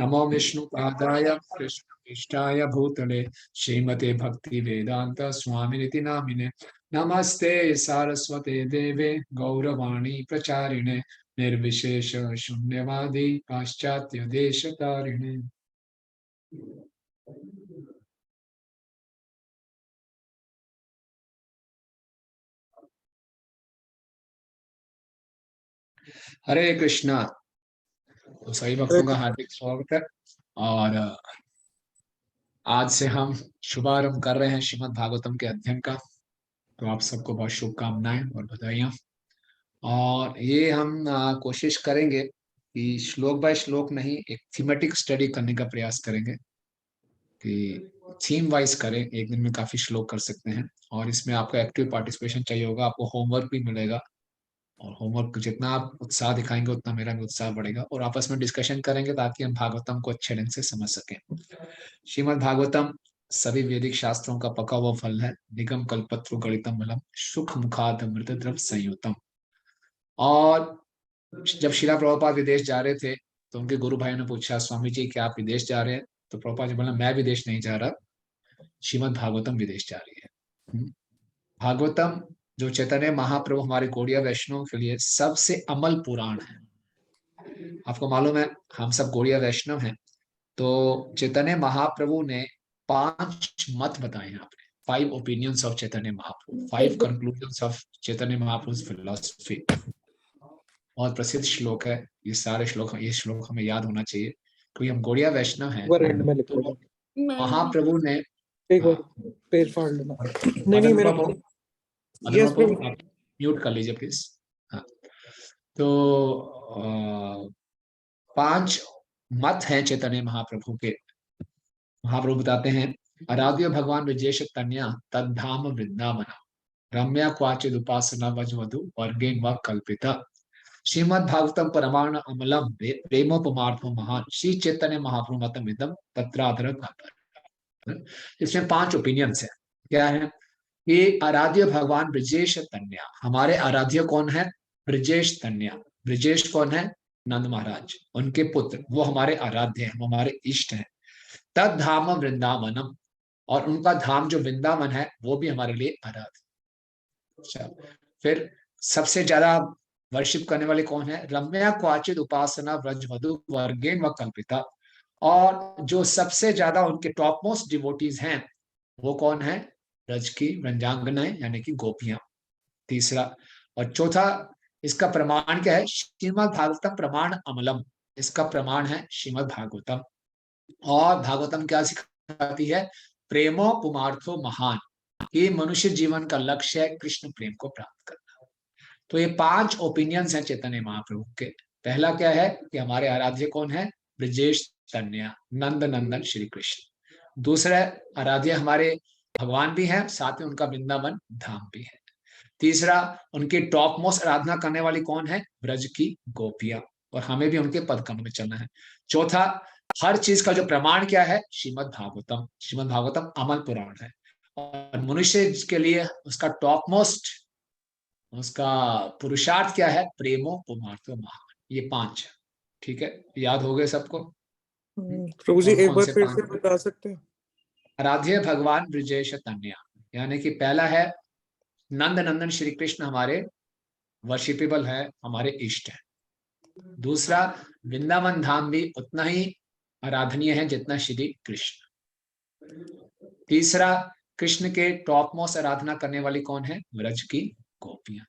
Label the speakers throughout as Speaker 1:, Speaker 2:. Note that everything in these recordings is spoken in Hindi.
Speaker 1: नमो विष्णुपादाय कृष्णाय भूतले श्रीमते भक्ति वेदांत स्वामिनिति नामिने। नमस्ते सारस्वते देवे गौरवाणी प्रचारिणे निर्विशेष शून्यवादी पाश्चात्य देश तारिणे। हरे कृष्णा। तो सभी भक्तों का हार्दिक स्वागत है। और आज से हम शुभारंभ कर रहे हैं श्रीमद् भागवतम के अध्ययन का। तो आप सबको बहुत शुभकामनाएं और बधाइयां। और ये हम कोशिश करेंगे कि श्लोक बाय श्लोक नहीं, एक थीमेटिक स्टडी करने का प्रयास करेंगे कि थीम वाइज करें। एक दिन में काफी श्लोक कर सकते हैं और इसमें आपका एक्टिव पार्टिसिपेशन चाहिए होगा। आपको होमवर्क भी मिलेगा और होमवर्क जितना आप उत्साह दिखाएंगे उतना मेरा भी उत्साह बढ़ेगा और आपस में डिस्कशन करेंगे ताकि हम भागवतम को अच्छे ढंग से समझ सकें। श्रीमद् भागवतम सभी वैदिक शास्त्रों का पका हुआ फल है। निगम कल्पत्रु गणितम बलम सुख मुखाद अमृत द्रव संयुतम। और जब शिला प्रभुपाद विदेश जा रहे थे तो उनके गुरु भाई ने पूछा, स्वामी जी क्या आप विदेश जा रहे हैं? तो प्रभुपाद जी बोला, मैं विदेश नहीं जा रहा, श्रीमद् भागवतम विदेश जा रही है। भागवतम जो चैतन्य महाप्रभु हमारे गौड़िया वैष्णव के लिए सबसे अमल पुराण है। आपको मालूम है हम सब गौड़िया वैष्णव हैं, तो चैतन्य महाप्रभु ने 5 मत बताए हैं आपने। 5 opinions of Chaitanya Mahaprabhu, 5 conclusions of Chaitanya Mahaprabhu philosophy. बहुत प्रसिद्ध श्लोक है ये सारे श्लोक। ये श्लोक हमें याद होना चाहिए क्योंकि हम गौड़िया वैष्णव हैं। तो महाप्रभु ने
Speaker 2: एक बार पेड़ फाड़ लेना। नहीं मेरा
Speaker 1: यस प्रभु, म्यूट कर लीजिए प्लीज। हाँ, तो 5 मत हैं चैतन्य महाप्रभु के। महाप्रभु बताते हैं, आराध्य भगवान विजेश तन्या तद्धाम वृंदावन रम्या क्वाचिद उपासना वजवधु वर्गेन व कल्पिता श्रीमद् भागवतम परमाण अमलम प्रेमोपमार्थो महान श्री चैतन्य महाप्रभु मतम इदम तत्राधर। इसमें 5 ओपिनियंस है। क्या है? ये आराध्य भगवान ब्रजेश तन्या, हमारे आराध्य कौन है? ब्रजेश तन्या। ब्रजेश कौन है? नंद महाराज, उनके पुत्र, वो हमारे आराध्य हैं, वो हमारे इष्ट हैं। तद धाम वृंदावनम, और उनका धाम जो वृंदावन है वो भी हमारे लिए आराध्य। फिर सबसे ज्यादा वर्शिप करने वाले कौन है? रम्या क्वाचित उपासना व्रजवधु वर्गेन व कल्पिता, और जो सबसे ज्यादा उनके टॉप मोस्ट डिवोटीज हैं वो कौन है? ब्रज की रंजांगनाएं यानी कि गोपियां। तीसरा और चौथा, इसका प्रमाण क्या है? श्रीमद् भागवतम प्रमाण अमलम, इसका प्रमाण है श्रीमद् भागवतम। और भागवतम क्या सिखाती है? प्रेमो पुमार्थो महान, ये मनुष्य जीवन का लक्ष्य है कृष्ण प्रेम को प्राप्त करना। तो ये 5 ओपिनियंस हैं चैतन्य महाप्रभु के। पहला क्या है कि हमारे आराध्य कौन है? ब्रजेश तन्या, नंद नंदन श्री कृष्ण। दूसरा, आराध्य हमारे भगवान भी हैं, साथ में उनका वृंदावन धाम भी है। तीसरा, उनकी टॉप मोस्ट आराधना करने वाली कौन है? ब्रज की गोपियां, और हमें भी उनके पद कमल में चलना है। चौथा, हर चीज का जो प्रमाण क्या है? श्रीमद् भागवतम। श्रीमद् भागवतम अमल पुराण है और मनुष्य के लिए उसका टॉप मोस्ट, उसका पुरुषार्थ क्या है? प्रेमो पुमार्थो महान। ये 5 है। ठीक है, याद हो गए सबको?
Speaker 2: प्रभु जी एक बार फिर से बता सकते हैं?
Speaker 1: आराध्य भगवान ब्रजेश तन्या, यानी कि पहला है नंद नंदन श्री कृष्ण हमारे वर्शिपेबल है, हमारे इष्ट है। दूसरा, वृंदावन धाम भी उतना ही आराधनीय है जितना श्री कृष्ण। तीसरा, कृष्ण के टॉप मोस्ट आराधना करने वाली कौन है? ब्रज की गोपियां।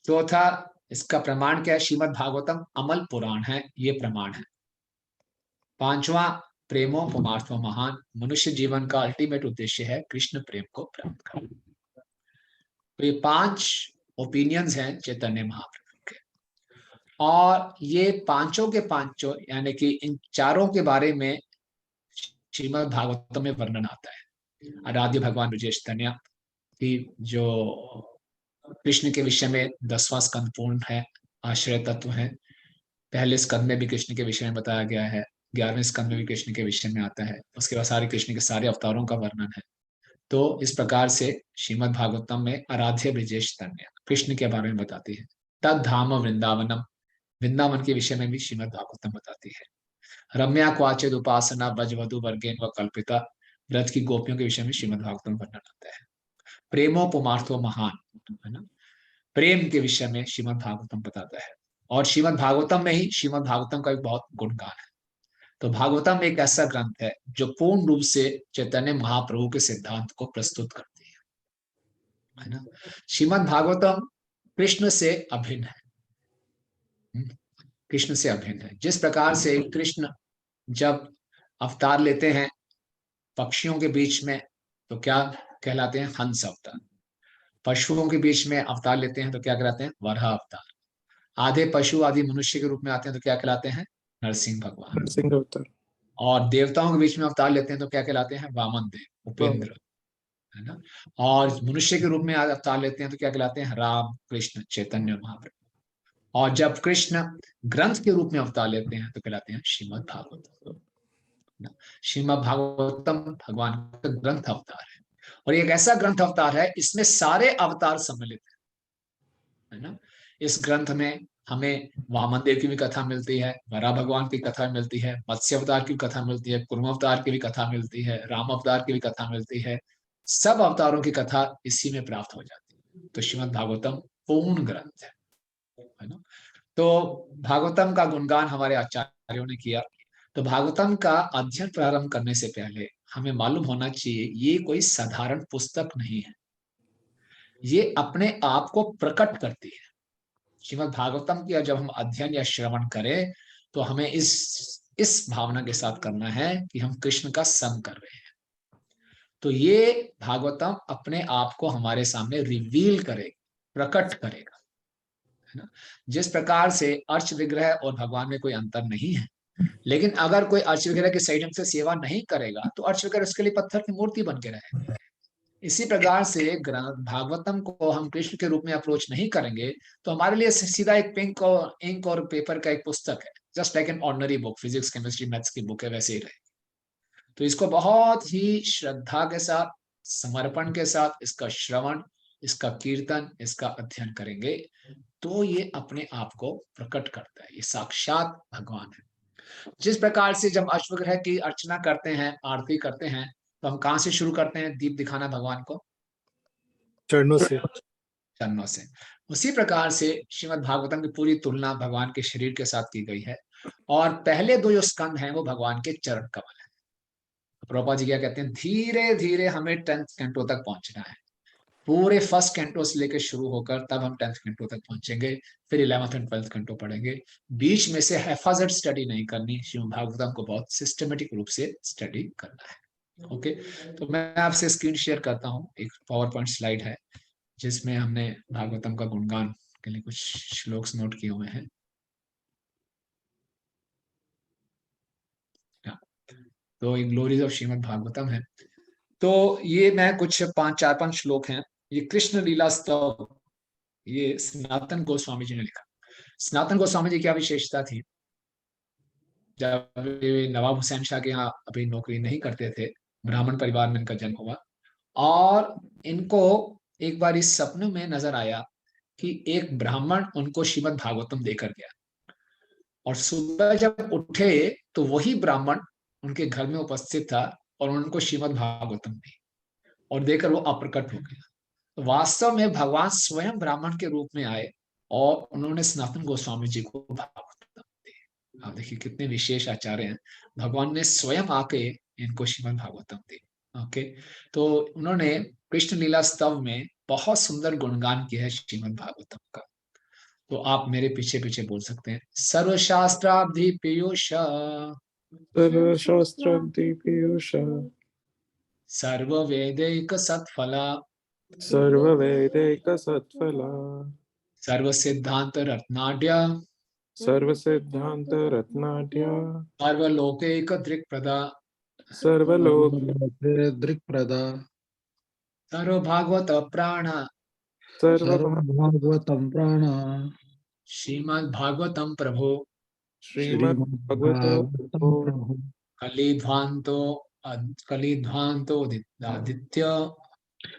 Speaker 1: चौथा, इसका प्रमाण क्या है? श्रीमद् भागवतम अमल पुराण है, ये प्रमाण है। पांचवा, प्रेमो पुमार्थो महान, मनुष्य जीवन का अल्टीमेट उद्देश्य है कृष्ण प्रेम को प्राप्त करना। तो ये 5 ओपिनियंस हैं चैतन्य महाप्रभु के, और ये पांचों के पांचों यानी कि इन चारों के बारे में श्रीमद् भागवतम में वर्णन आता है। आराध्य भगवान ब्रजेश तनया की जो कृष्ण के विषय में 10वां स्कंद पूर्ण है, आश्रय तत्व है। पहले स्कंद में भी कृष्ण के विषय में बताया गया है, 11वें स्कंद में भी कृष्ण के विषय में आता है। उसके बाद सारे कृष्ण के सारे अवतारों का वर्णन है। तो इस प्रकार से श्रीमद् भागवतम में आराध्य ब्रजेश तनया कृष्ण के बारे में बताती है। तद धाम वृंदावनम, वृंदावन के विषय में भी श्रीमद् भागवतम बताती है। रम्या क्वाचिद उपासना बजवधु वर्गेन व कल्पिता, ब्रज की गोपियों के विषय में श्रीमद् भागवतम वर्णन आता है। प्रेमोपमार्थो महान, है ना, प्रेम के विषय में श्रीमद् भागवतम बताता है। और श्रीमद् भागवतम में ही श्रीमद् भागवतम का एक बहुत गुणगान है। तो भागवतम एक ऐसा ग्रंथ है जो पूर्ण रूप से चैतन्य महाप्रभु के सिद्धांत को प्रस्तुत करती है ना। श्रीमद् भागवतम कृष्ण से अभिन्न है, कृष्ण से अभिन्न है। जिस प्रकार से कृष्ण जब अवतार लेते हैं पक्षियों के बीच में तो क्या कहलाते हैं, हंस अवतार। पशुओं के बीच में अवतार लेते हैं तो क्या कहलाते हैं, वराह अवतार। आधे पशु आदि मनुष्य के रूप में आते हैं तो क्या कहलाते हैं, नरसिंह भगवान।
Speaker 2: नरसिंह अवतार।
Speaker 1: और देवताओं के बीच में अवतार लेते हैं तो क्या कहलाते हैं, वामन देव, उपेंद्र, है ना। और मनुष्य के रूप में अवतार लेते हैं तो क्या कहलाते हैं, राम कृष्ण चैतन्य महाप्रभु। और जब कृष्ण ग्रंथ के रूप में अवतार लेते हैं तो कहलाते हैं श्रीमद् भागवतम। श्रीमद् भागवतम भगवान का ग्रंथ अवतार है, और एक ऐसा ग्रंथ अवतार है इसमें सारे अवतार सम्मिलित है ना। इस ग्रंथ में हमें वामन देव की भी कथा मिलती है, वराह भगवान की कथा मिलती है, मत्स्य अवतार की कथा मिलती है, कुर्म अवतार की भी कथा मिलती है, राम अवतार की भी कथा मिलती है। सब अवतारों की कथा इसी में प्राप्त हो जाती है। तो श्रीमद् भागवतम पूर्ण ग्रंथ है ना। तो भागवतम का गुणगान हमारे आचार्यों ने किया। तो भागवतम का अध्ययन प्रारंभ करने से पहले हमें मालूम होना चाहिए ये कोई साधारण पुस्तक नहीं है, ये अपने आप को प्रकट करती है। श्रीमद् भागवतम की जब हम अध्ययन या श्रवण करें तो हमें इस भावना के साथ करना है कि हम कृष्ण का संग कर रहे हैं। तो ये भागवतम अपने आप को हमारे सामने रिवील करेगा, प्रकट करेगा, है ना। जिस प्रकार से अर्च विग्रह और भगवान में कोई अंतर नहीं है, लेकिन अगर कोई अर्च विग्रह की सही ढंग से सेवा नहीं करेगा तो अर्च विग्रह उसके लिए पत्थर की मूर्ति बन के रहेगा। इसी प्रकार से भागवतम को हम कृष्ण के रूप में अप्रोच नहीं करेंगे तो हमारे लिए सीधा एक पिंक और इंक और पेपर का एक पुस्तक है, just like an ordinary book, physics chemistry maths की बुक है, वैसे ही रहेगी। तो इसको बहुत ही श्रद्धा के साथ, समर्पण के साथ इसका श्रवण, इसका कीर्तन, इसका अध्ययन करेंगे तो ये अपने आप को प्रकट करता है, ये साक्षात भगवान है। जिस प्रकार से जब अश्वग्रह की अर्चना करते हैं, आरती करते हैं, तो हम कहां से शुरू करते हैं, दीप दिखाना भगवान को
Speaker 2: चरणों से।
Speaker 1: चरणों से। उसी प्रकार से श्रीमद् भागवतम की पूरी तुलना भगवान के शरीर के साथ की गई है, और पहले दो जो स्कंद हैं वो भगवान के चरण कमल है। प्रभुपाद जी क्या कहते हैं, धीरे धीरे हमें 10th कैंटो तक पहुंचना है। पूरे फर्स्ट कैंटो से लेकर शुरू होकर तब हम 10th कैंटो तक पहुंचेंगे, फिर 11th एंड 12th कैंटो पढ़ेंगे। बीच में से हैफाजत स्टडी नहीं करनी, श्रीमद् भागवतम को बहुत सिस्टमेटिक रूप से स्टडी करना है। ओके, तो मैं आपसे स्क्रीन शेयर करता हूँ, एक पावर पॉइंट स्लाइड है जिसमें हमने भागवतम का गुणगान के लिए कुछ श्लोक्स नोट किए हुए हैं। तो एक ग्लोरीज ऑफ श्रीमद् भागवतम है। तो ये मैं कुछ 4-5 श्लोक हैं, ये कृष्ण लीला स्तव, ये सनातन गोस्वामी जी ने लिखा। सनातन गोस्वामी जी क्या विशेषता थी, जब नवाब हुसैन शाह के यहाँ अभी नौकरी नहीं करते थे, ब्राह्मण परिवार में इनका जन्म हुआ, और इनको एक बार इस सपने में नजर आया कि एक ब्राह्मण उनको श्रीमद् भागवतम देकर गया, और सुबह जब उठे तो वही ब्राह्मण उनके घर में उपस्थित था और उनको श्रीमद् भागवतम दी, और देकर वो अप्रकट हो गया। तो वास्तव में भगवान स्वयं ब्राह्मण के रूप में आए और उन्होंने सनातन गोस्वामी जी को भागवतम दी। आप देखिए कितने विशेष आचार्य हैं, भगवान ने स्वयं आके इनको श्रीमद् भागवतम दी। ओके, तो उन्होंने कृष्ण लीला स्तव में बहुत सुंदर गुणगान किया है श्रीमद् भागवतम का। तो आप मेरे पीछे पीछे बोल सकते हैं, सर्वशास्त्राब्धि पीयूष,
Speaker 2: सर्वशास्त्राब्धि पीयूष,
Speaker 1: सर्ववेदैक सत्फला,
Speaker 2: सर्ववेदैक सत्फला,
Speaker 1: सर्वसिद्धांत रत्नाढ्य,
Speaker 2: सर्वसिद्धांत रत्नाढ्य,
Speaker 1: सर्वलोकैक दृक्प्रदा,
Speaker 2: सर्वलोक
Speaker 3: दृक्प्रदा,
Speaker 1: सर्वभागवत प्राण,
Speaker 3: सर्वभागवतं प्राण,
Speaker 1: श्रीमद् भागवतम प्रभो,
Speaker 2: श्रीमद्भागवतो
Speaker 3: श्रीमद्भागवतं प्रभु,
Speaker 1: कलिध्वांतो कलिध्वांतो आदित्य,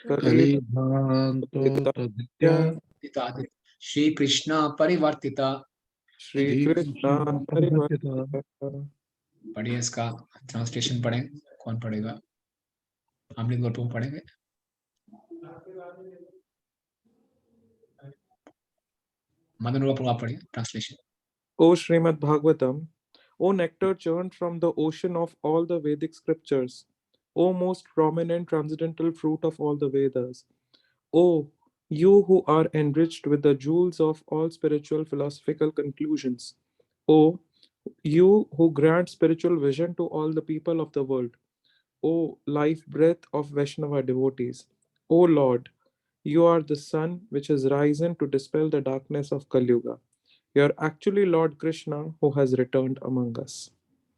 Speaker 3: कलिभान्तो तदित्य,
Speaker 1: आदित्य, श्री कृष्ण परिवर्तिता,
Speaker 2: श्री कृष्ण
Speaker 3: श्रीकृष्ण परिवर्तिता,
Speaker 2: परिवर्तितः,
Speaker 1: पढ़िए इसका ट्रांसलेशन पढ़ें। कौन पढ़ेगा? अमृत गोटू पढ़ेंगे। मदन बाबू आप पढ़िए translation.
Speaker 2: O Srimad Bhagavatam, O nectar churned from the ocean of all the Vedic scriptures, O most prominent transcendental fruit of all the Vedas, O you who are enriched with the jewels of all spiritual philosophical conclusions, O you who grant spiritual vision to all the people of the world, O life breath of Vaishnava devotees, O Lord, you are the sun which has risen to dispel the darkness of Kali Yuga. You are actually Lord Krishna who has returned among us.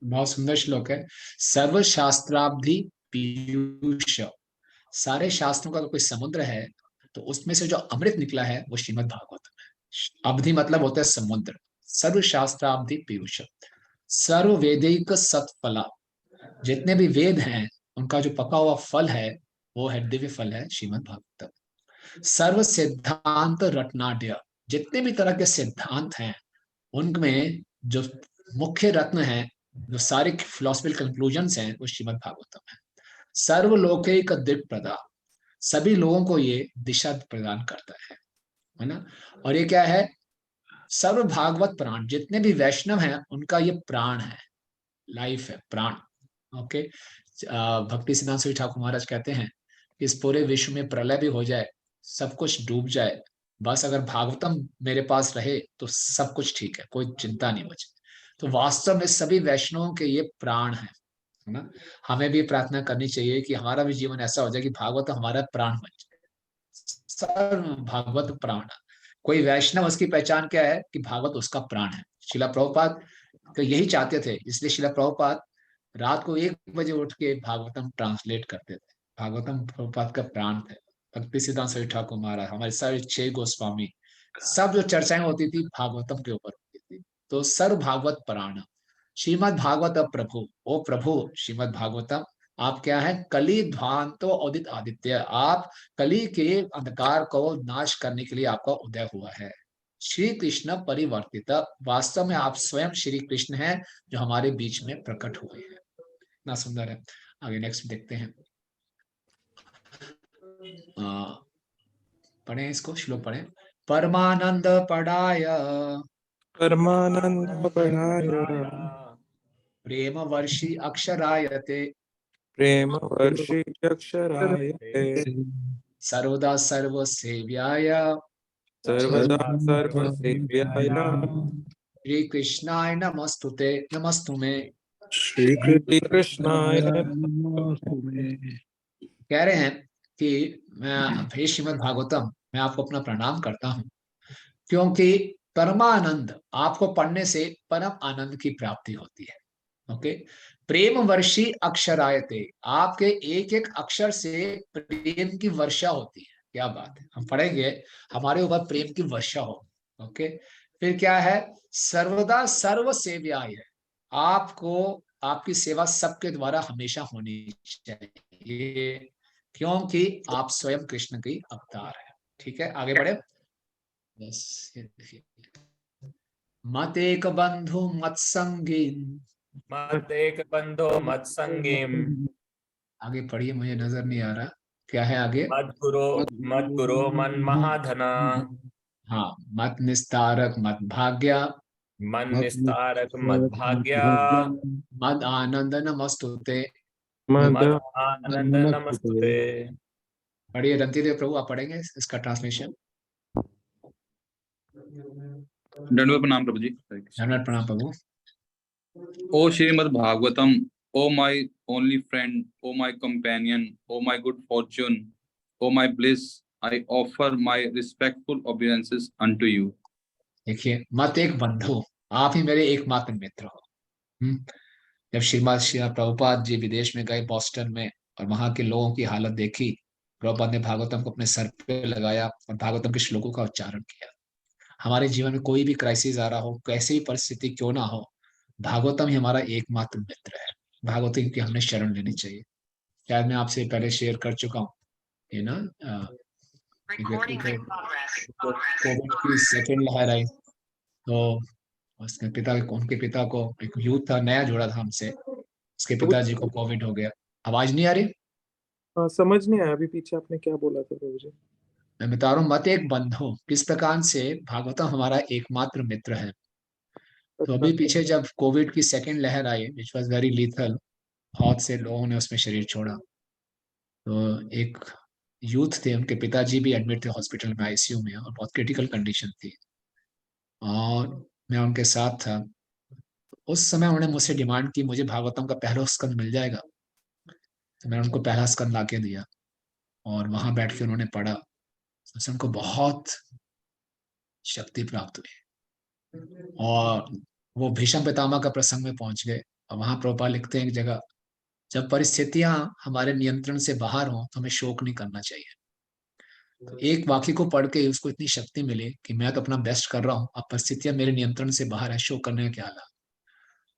Speaker 1: बहुत सुंदर श्लोक है। सर्व शास्त्राब्धि पीयूष, सारे शास्त्रों का कोई समुद्र है तो उसमें से जो अमृत निकला है वो श्रीमद् भागवतम है। अवधि मतलब होता है समुद्र। सर्व शास्त्राब्धि पीयूष, सर्व वेदिक सत्फला, जितने भी वेद हैं उनका जो पका हुआ फल है वो है दिव्य फल है श्रीमद् भागवतम। सर्व सिद्धांत रत्नाढ्य, जितने भी तरह के सिद्धांत हैं उनमें जो मुख्य रत्न है, जो सारे फिलोसफिकल कंक्लूजन्स हैं वो श्रीमद् भागवतम है। सर्वलौकिक दिक् प्रदा, सभी लोगों को ये दिशा प्रदान करता है ना। और ये क्या है? सर्व भागवत प्राण, जितने भी वैष्णव हैं उनका ये प्राण है, लाइफ है, प्राण। ओके। भक्ति सिद्धांत स्वामी ठाकुर महाराज कहते हैं कि इस पूरे विश्व में प्रलय भी हो जाए, सब कुछ डूब जाए, बस अगर भागवतम मेरे पास रहे तो सब कुछ ठीक है, कोई चिंता नहीं मुझे। तो वास्तव में सभी वैष्णवों के ये प्राण है ना। हमें भी प्रार्थना करनी चाहिए कि हमारा भी जीवन ऐसा हो जाए कि भागवत हमारा प्राण बन जाए। सर्व भागवत प्राण, कोई वैष्णव उसकी पहचान क्या है कि भागवत उसका प्राण है। शिला प्रभुपाद तो यही चाहते थे, इसलिए शिला प्रभुपाद रात को 1 बजे उठ के भागवतम ट्रांसलेट करते थे। भागवतम प्रभुपाद का प्राण थे। भक्ति सिद्धांत स्वामी ठाकुर महाराज, हमारे सारे 6 गोस्वामी, सब जो चर्चाएं होती थी भागवतम के ऊपर होती थी। तो सर्व भागवत प्राण श्रीमद् भागवत प्रभु, ओ प्रभु श्रीमद् भागवतम आप क्या है? कली ध्वांतो उदित आदित्य, आप कली के अंधकार को नाश करने के लिए आपका उदय हुआ है। श्री कृष्ण परिवर्तित, वास्तव में आप स्वयं श्री कृष्ण हैं जो हमारे बीच में प्रकट हुए हैं। इतना सुंदर है। आगे नेक्स्ट देखते हैं। पढ़ें इसको, श्लोक पढ़ें। परमानंद पढ़ाय
Speaker 2: Paramananda Padhaya
Speaker 1: प्रेम वर्षि अक्षरायते
Speaker 2: Prema Varshi Aksharayate
Speaker 1: सर्वदा सर्व सेव्याय
Speaker 2: Sarvada Sarva Sevyaya
Speaker 1: श्री कृष्णाय नमस्तुते नमस्तुमे।
Speaker 2: Shri Krishnaya
Speaker 1: कह रहे हैं कि मैं हे श्रीमद् भागवतम, मैं आपको अपना प्रणाम करता हूं क्योंकि परमानंद, आपको पढ़ने से परम आनंद की प्राप्ति होती है। ओके। प्रेम वर्षी अक्षरायते, आपके एक एक अक्षर से प्रेम की वर्षा होती है। क्या बात है, हम पढ़ेंगे हमारे ऊपर प्रेम की वर्षा हो। ओके। फिर क्या है? सर्वदा सर्व सेव्याय, आपको आपकी सेवा सबके द्वारा हमेशा होनी चाहिए क्योंकि आप स्वयं कृष्ण की अवतार है। ठीक है, आगे बढ़े। बस ये देखिए। मत एक बंधु मत संगी,
Speaker 4: मत एक बंधो मत संगीम,
Speaker 1: आगे पढ़िए, मुझे नजर नहीं आ रहा क्या है आगे।
Speaker 4: मत गुरो मन महाधना,
Speaker 1: हाँ, मत निस्तारक मत भाग्या,
Speaker 4: मन निस्तारक मत भाग्या,
Speaker 1: मद आनंद नमस्तुते।
Speaker 4: मद आनंद नमस्तुते।
Speaker 1: पढ़िए रंतीदेव प्रभु, आप पढ़ेंगे इसका ट्रांसलेशन।
Speaker 5: दंडवत प्रणाम प्रभु जी।
Speaker 1: धन्यवाद, प्रणाम प्रभु।
Speaker 5: O Srimad Bhagavatam, O my only friend, O my companion, O my good fortune, O my bliss, I offer my respectful obeisances unto you.
Speaker 1: देखिए, मत एक बंधु, आप ही मेरे एकमात्र मित्र हो। जब श्रीमद श्री प्रभुपाद जी विदेश में गए बॉस्टन में और वहां के लोगों की हालत देखी, प्रभुपाद ने भागवतम को अपने सर पे लगाया और भागवतम के श्लोकों का उच्चारण किया। हमारे जीवन में कोई भी क्राइसिस आ रहा हो, कैसी भी परिस्थिति क्यों ना हो, भागवतम ही हमारा एकमात्र मित्र है। भागवतम की हमने शरण लेनी चाहिए। शायद मैं आपसे पहले शेयर कर चुका हूँ, ये ना एक व्यक्ति थे, कोविड की सेकेंड लहर आई तो उसके पिता उनके पिता को, एक यूथ था नया जुड़ा था हमसे, उसके पिताजी को कोविड हो गया। आवाज नहीं आ रही?
Speaker 2: हाँ, समझ नहीं आया अभी पीछे आपने क्या बोला था प्रभु जी।
Speaker 1: मैं बता रहा हूँ, मत एक बंधु, किस प्रकार से भागवतम हमारा एकमात्र मित्र है। तो
Speaker 2: अच्छा।
Speaker 1: अभी पीछे जब कोविड की सेकेंड लहर आई, विच वॉज वेरी लीथल, बहुत से लोगों ने उसमें शरीर छोड़ा। तो एक यूथ थे, उनके पिताजी भी एडमिट थे हॉस्पिटल में, आईसीयू में, और बहुत क्रिटिकल कंडीशन थी, और मैं उनके साथ था। उस समय उन्होंने मुझसे डिमांड की, मुझे भागवतम का पहला स्कंद मिल जाएगा? तो मैंने उनको पहला स्कंद ला के दिया, और वहां बैठ के उन्होंने पढ़ा। उससे उनको बहुत शक्ति प्राप्त हुई, और वो भीष्म पितामह का प्रसंग में पहुंच गए। और वहां प्रभुपाद लिखते हैं एक जगह, जब परिस्थितियां हमारे नियंत्रण से बाहर हो तो हमें शोक नहीं करना चाहिए। तो एक वाक्य को पढ़ के उसको इतनी शक्ति मिली कि मैं तो अपना बेस्ट कर रहा हूँ, अब परिस्थितियां मेरे नियंत्रण से बाहर है, शोक करने का क्या हाल है।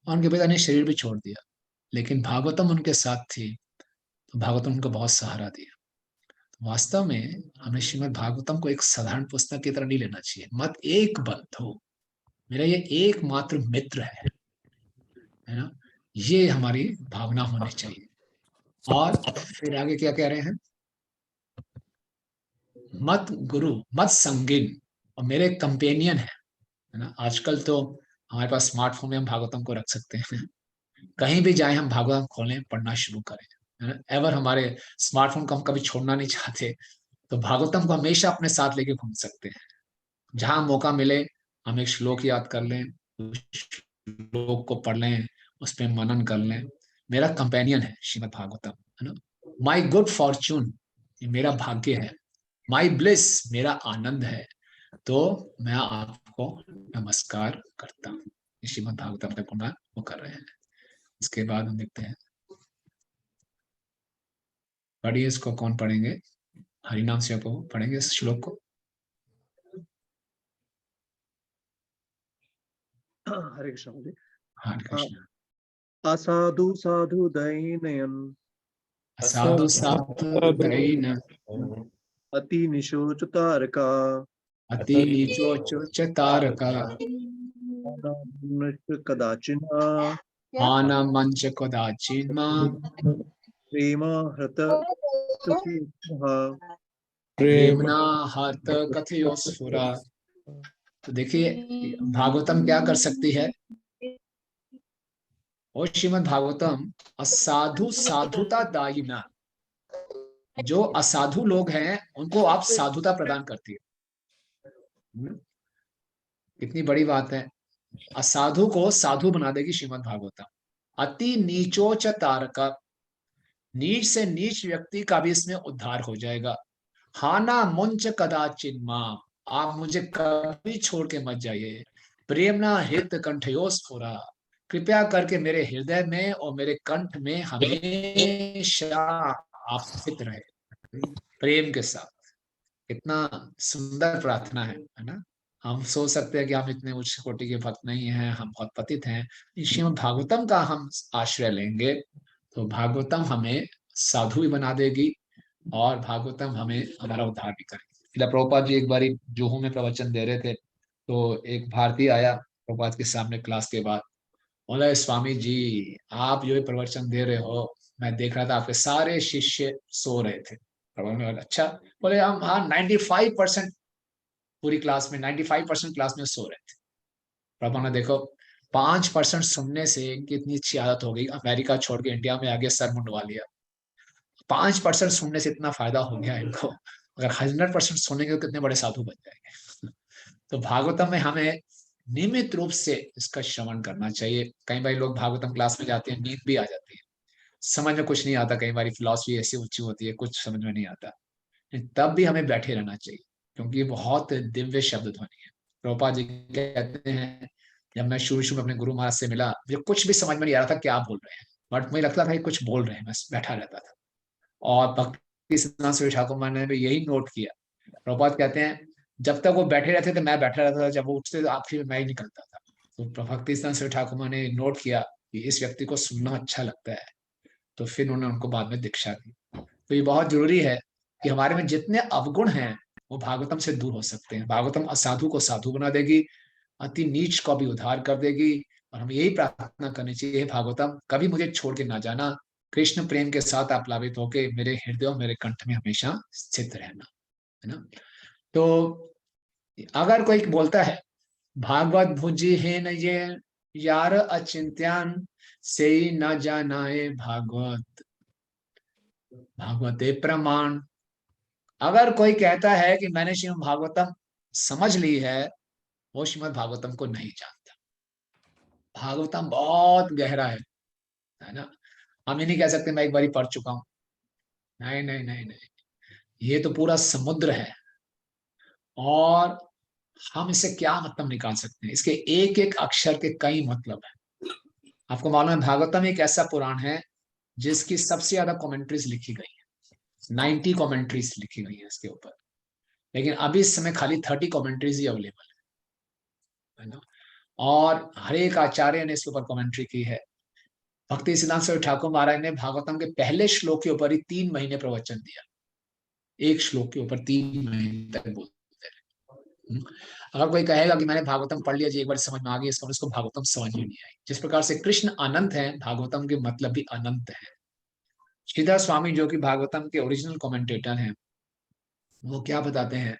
Speaker 1: और उनके पिता ने शरीर भी छोड़ दिया, लेकिन भागवतम उनके साथ थी, तो भागवतम उनको बहुत सहारा दिया। तो वास्तव में हमें श्रीमद् भागवतम को एक साधारण पुस्तक की तरह नहीं लेना चाहिए। मत एक बंधु, मेरा ये एकमात्र मित्र है ना, ये हमारी भावना होनी चाहिए। और फिर आगे क्या कह रहे हैं, मत गुरु मत संगिन, और मेरे कंपेनियन है ना। आजकल तो हमारे पास स्मार्टफोन में हम भागवतम को रख सकते हैं, कहीं भी जाएं हम भागवतम खोलें, पढ़ना शुरू करें, है ना। एवर हमारे स्मार्टफोन को हम कभी छोड़ना नहीं चाहते, तो भागवतम को हमेशा अपने साथ लेके घूम सकते हैं। जहां मौका मिले हम एक श्लोक याद कर लें, उस श्लोक को पढ़ लें, उस पर मनन कर लें। मेरा कंपेनियन है श्रीमद् भागवतम, है ना। माई गुड फॉर्च्यून, ये मेरा भाग्य है। माई ब्लिस, मेरा आनंद है। तो मैं आपको नमस्कार करता हूँ। श्रीमद् भागवतम का गुणगान वो कर रहे हैं। इसके बाद हम देखते हैं, पढ़िए इसको, कौन पढ़ेंगे? हरिनाम से आप पढ़ेंगे इस श्लोक को।
Speaker 6: हरे कृष्ण जी।
Speaker 1: हरे कृष्ण।
Speaker 6: असाधु साधु दैनयन
Speaker 1: साधु साधु दैन,
Speaker 6: अति निशोच तारका
Speaker 1: अति नीचोच तारका,
Speaker 6: कदाचिन
Speaker 1: आन मंच कदाचिन मां,
Speaker 6: प्रेम हृत सुखी
Speaker 1: प्रेमना हत कथयो स्फुरा। तो देखिए भागवतम क्या कर सकती है, और श्रीमद् भागवतम असाधु साधुता दायिना, जो असाधु लोग हैं उनको आप साधुता प्रदान करती है। कितनी बड़ी बात है, असाधु को साधु बना देगी श्रीमद् भागवतम। अति नीचोच तारका, नीच से नीच व्यक्ति का भी इसमें उद्धार हो जाएगा। हाना मुंच कदाचिन मां, आप मुझे कभी छोड़ के मत जाइए। प्रेमना हित कंठयो स्फुरा, कृपया करके मेरे हृदय में और मेरे कंठ में हमेशा आप स्थित रहे, प्रेम के साथ। कितना सुंदर प्रार्थना है ना। हम सोच सकते हैं कि हम इतने उच्च कोटि के भक्त नहीं हैं, हम बहुत पतित हैं। श्रीमद् भागवतम का हम आश्रय लेंगे तो भागवतम हमें साधु भी बना देगी, और भागवतम हमें हमारा उद्धार भी करेगी। श्रील प्रभुपाद जी एक बार जुहू में प्रवचन दे रहे थे, तो एक भारतीय आया प्रभुपाद के सामने क्लास के बाद, बोला स्वामी जी आप जो प्रवचन दे रहे हो, मैं देख रहा था आपके सारे शिष्य सो रहे थे। प्रभुपाद ने बोला अच्छा, बोले हम हाँ 95% पूरी क्लास में 95% क्लास में सो रहे थे। प्रभुपाद ने देखो 5% सुनने से इनकी इतनी अच्छी आदत हो गई, अमेरिका छोड़ के इंडिया में आगे सर मुंडवा लिया। 5% सुनने से इतना फायदा हो गया इनको, अगर 100% सुनेंगे तो कितने बड़े साधु बन जाएंगे। तो भागवतम में हमें नियमित रूप से इसका श्रवण करना चाहिए। कई बार लोग भागवतम क्लास में जाते हैं, नींद भी आ जाती है, समझ में कुछ नहीं आता, कई बार फिलॉसफी ऐसी ऊंची होती है कुछ समझ में नहीं आता, तब भी हमें बैठे रहना चाहिए, क्योंकि ये बहुत दिव्य शब्द ध्वनि है। प्रभुपाद जी कहते हैं, जब मैं शुरू में अपने गुरु महाराज से मिला, मुझे कुछ भी समझ में नहीं आ रहा था क्या बोल रहे हैं, बट मुझे लगता था कि कुछ बोल रहे हैं, मैं बैठा रहता था। और भक्ति सिद्धांत सूर्य ठाकुर ने भी यही नोट किया। प्रभुपाद कहते हैं जब तक वो बैठे रहते थे मैं बैठा रहता था, जब वो उठते तो आखिर में मैं ही निकलता था। तो भक्ति सिद्धांत सूर्य ठाकुर ने नोट किया कि इस व्यक्ति को सुनना अच्छा लगता है, तो फिर उन्होंने उनको बाद में दीक्षा दी। तो ये बहुत जरूरी है कि हमारे में जितने अवगुण हैं वो भागवतम से दूर हो सकते हैं। भागवतम असाधु को साधु बना देगी, अति नीच को भी उद्धार कर देगी। और हम यही प्रार्थना करनी चाहिए, हे भागवतम कभी मुझे छोड़ के ना जाना, कृष्ण प्रेम के साथ आप प्लावित होके मेरे हृदय और मेरे कंठ में हमेशा स्थित रहना, है ना। तो अगर कोई बोलता है भागवत भुजी है न ये यार अचिंत्यान से न जानाए भागवत भागवते प्रमाण, अगर कोई कहता है कि मैंने श्रीमद् भागवतम समझ ली है, वो श्रीमद् भागवतम को नहीं जानता। भागवतम बहुत गहरा है ना। हम ये नहीं कह सकते मैं एक बार पढ़ चुका हूं, नहीं नहीं नहीं नहीं, ये तो पूरा समुद्र है। और हम इससे क्या मतलब निकाल सकते हैं, इसके एक एक अक्षर के कई मतलब है। आपको मालूम है भागवतम एक ऐसा पुराण है जिसकी सबसे ज्यादा कमेंट्रीज लिखी गई है, 90 कमेंट्रीज लिखी गई है इसके ऊपर, लेकिन अभी इस समय खाली 30 कमेंट्रीज ही अवेलेबल है ना। और हर एक आचार्य ने इसके ऊपर कमेंट्री की है। भक्ति सिद्धांत सरस्वती ठाकुर महाराज ने भागवतम के पहले श्लोक के ऊपर ही 3 महीने प्रवचन दिया, एक श्लोक के ऊपर 3 महीने तक बोलते रहे। अगर कोई कहेगा कि मैंने भागवतम पढ़ लिया जी, एक बार समझ में आ गई, इसका उसको भागवतम समझ में नहीं आई। जिस प्रकार से कृष्ण अनंत है, भागवतम के मतलब भी अनंत है। श्रीधर स्वामी जो कि भागवतम के ओरिजिनल कमेंटेटर हैं, वो क्या बताते हैं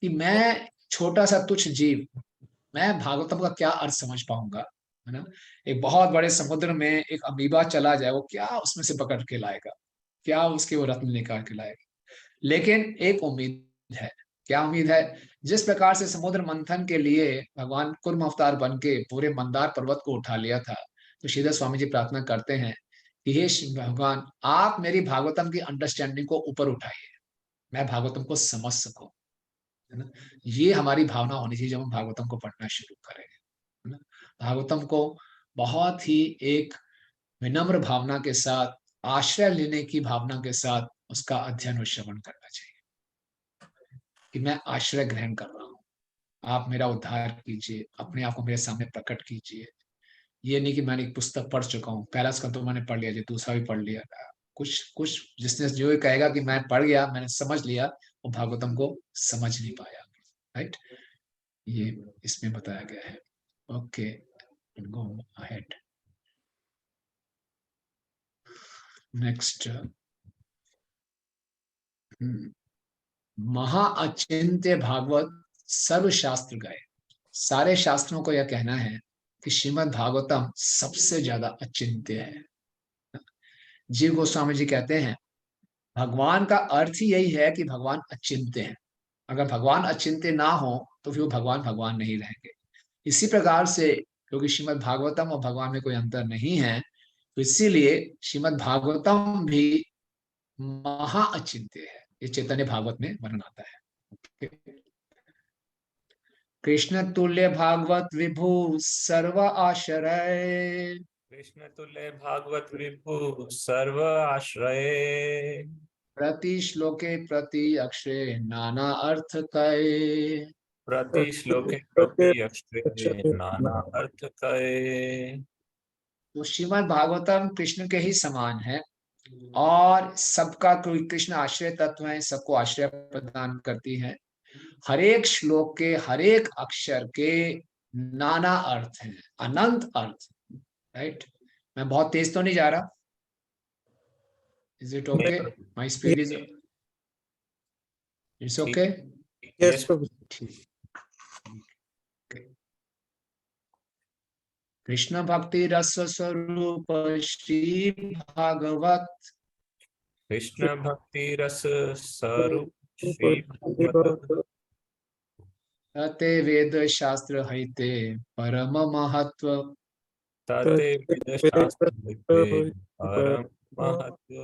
Speaker 1: कि मैं छोटा सा तुच्छ जीव, मैं भागवतम का क्या अर्थ समझ पाऊंगा, है ना। एक बहुत बड़े समुद्र में एक अमीबा चला जाए, वो क्या उसमें से पकड़ के लाएगा, क्या उसके वो रत्न निकाल के लाएगा। लेकिन एक उम्मीद है, क्या उम्मीद है, जिस प्रकार से समुद्र मंथन के लिए भगवान कुर्म अवतार बन के पूरे मंदार पर्वत को उठा लिया था, तो श्रीधर स्वामी जी प्रार्थना करते हैं कि हे भगवान आप मेरी भागवतम की अंडरस्टैंडिंग को ऊपर उठाइए, मैं भागवतम को समझ सकूं, है ना। ये हमारी भावना होनी चाहिए जब हम भागवतम को पढ़ना शुरू करेंगे, है ना। भागवतम को बहुत ही एक विनम्र भावना के साथ, आश्रय लेने की भावना के साथ उसका अध्ययन और श्रवण करना चाहिए कि मैं आश्रय ग्रहण कर रहा हूँ, आप मेरा उद्धार कीजिए, अपने आप को मेरे सामने प्रकट कीजिए। ये नहीं कि मैंने एक पुस्तक पढ़ चुका हूँ, पहला स्कंद तो मैंने पढ़ लिया जी, दूसरा भी पढ़ लिया। कुछ कुछ जिसने जो ये कहेगा कि मैं पढ़ गया, मैंने समझ लिया, वो भागवतम को समझ नहीं पाया, राइट। ये इसमें बताया गया है। Okay, go ahead. नेक्स्ट, महा अचिंत्य भागवत सर्व शास्त्र गए। सारे शास्त्रों को यह कहना है कि श्रीमद् भागवतम सबसे ज्यादा अचिंत्य है। जीव गोस्वामी जी कहते हैं भगवान का अर्थ ही यही है कि भगवान अचिंत्य हैं। अगर भगवान अचिंत्य ना हो तो फिर वो भगवान भगवान नहीं रहेंगे। इसी प्रकार से क्योंकि श्रीमद् भागवतम और भगवान में कोई अंतर नहीं है, तो इसीलिए श्रीमद् भागवतम भी महा अचिंत्य है। ये चैतन्य भागवत में वर्णन आता है। कृष्ण तुल्य भागवत विभु सर्व आश्रय,
Speaker 4: कृष्ण तुल्य भागवत विभु सर्व आश्रय,
Speaker 1: प्रति श्लोके प्रति अक्षरे नाना अर्थ कहे।
Speaker 4: प्रति श्लोके प्रति अक्षरे नाना अर्थ कहे।
Speaker 1: तो श्रीमद् भागवतम कृष्ण के ही समान है और सबका कोई कृष्ण आश्रय तत्व है, सबको आश्रय प्रदान करती है। हर एक श्लोक के हर एक अक्षर के नाना अर्थ हैं, अनंत अर्थ, राइट। मैं बहुत तेज तो नहीं जा रहा? Is it okay? My speed is it's okay?
Speaker 2: Yes, Prabhu.
Speaker 1: Krishna भक्ति रस स्वरूप श्री भागवत,
Speaker 4: कृष्ण भक्ति रस स्वरूप श्री भागवत,
Speaker 1: तते वेद शास्त्र हिते परम महत्व।
Speaker 4: तते वेद शास्त्र हिते परम महत्व।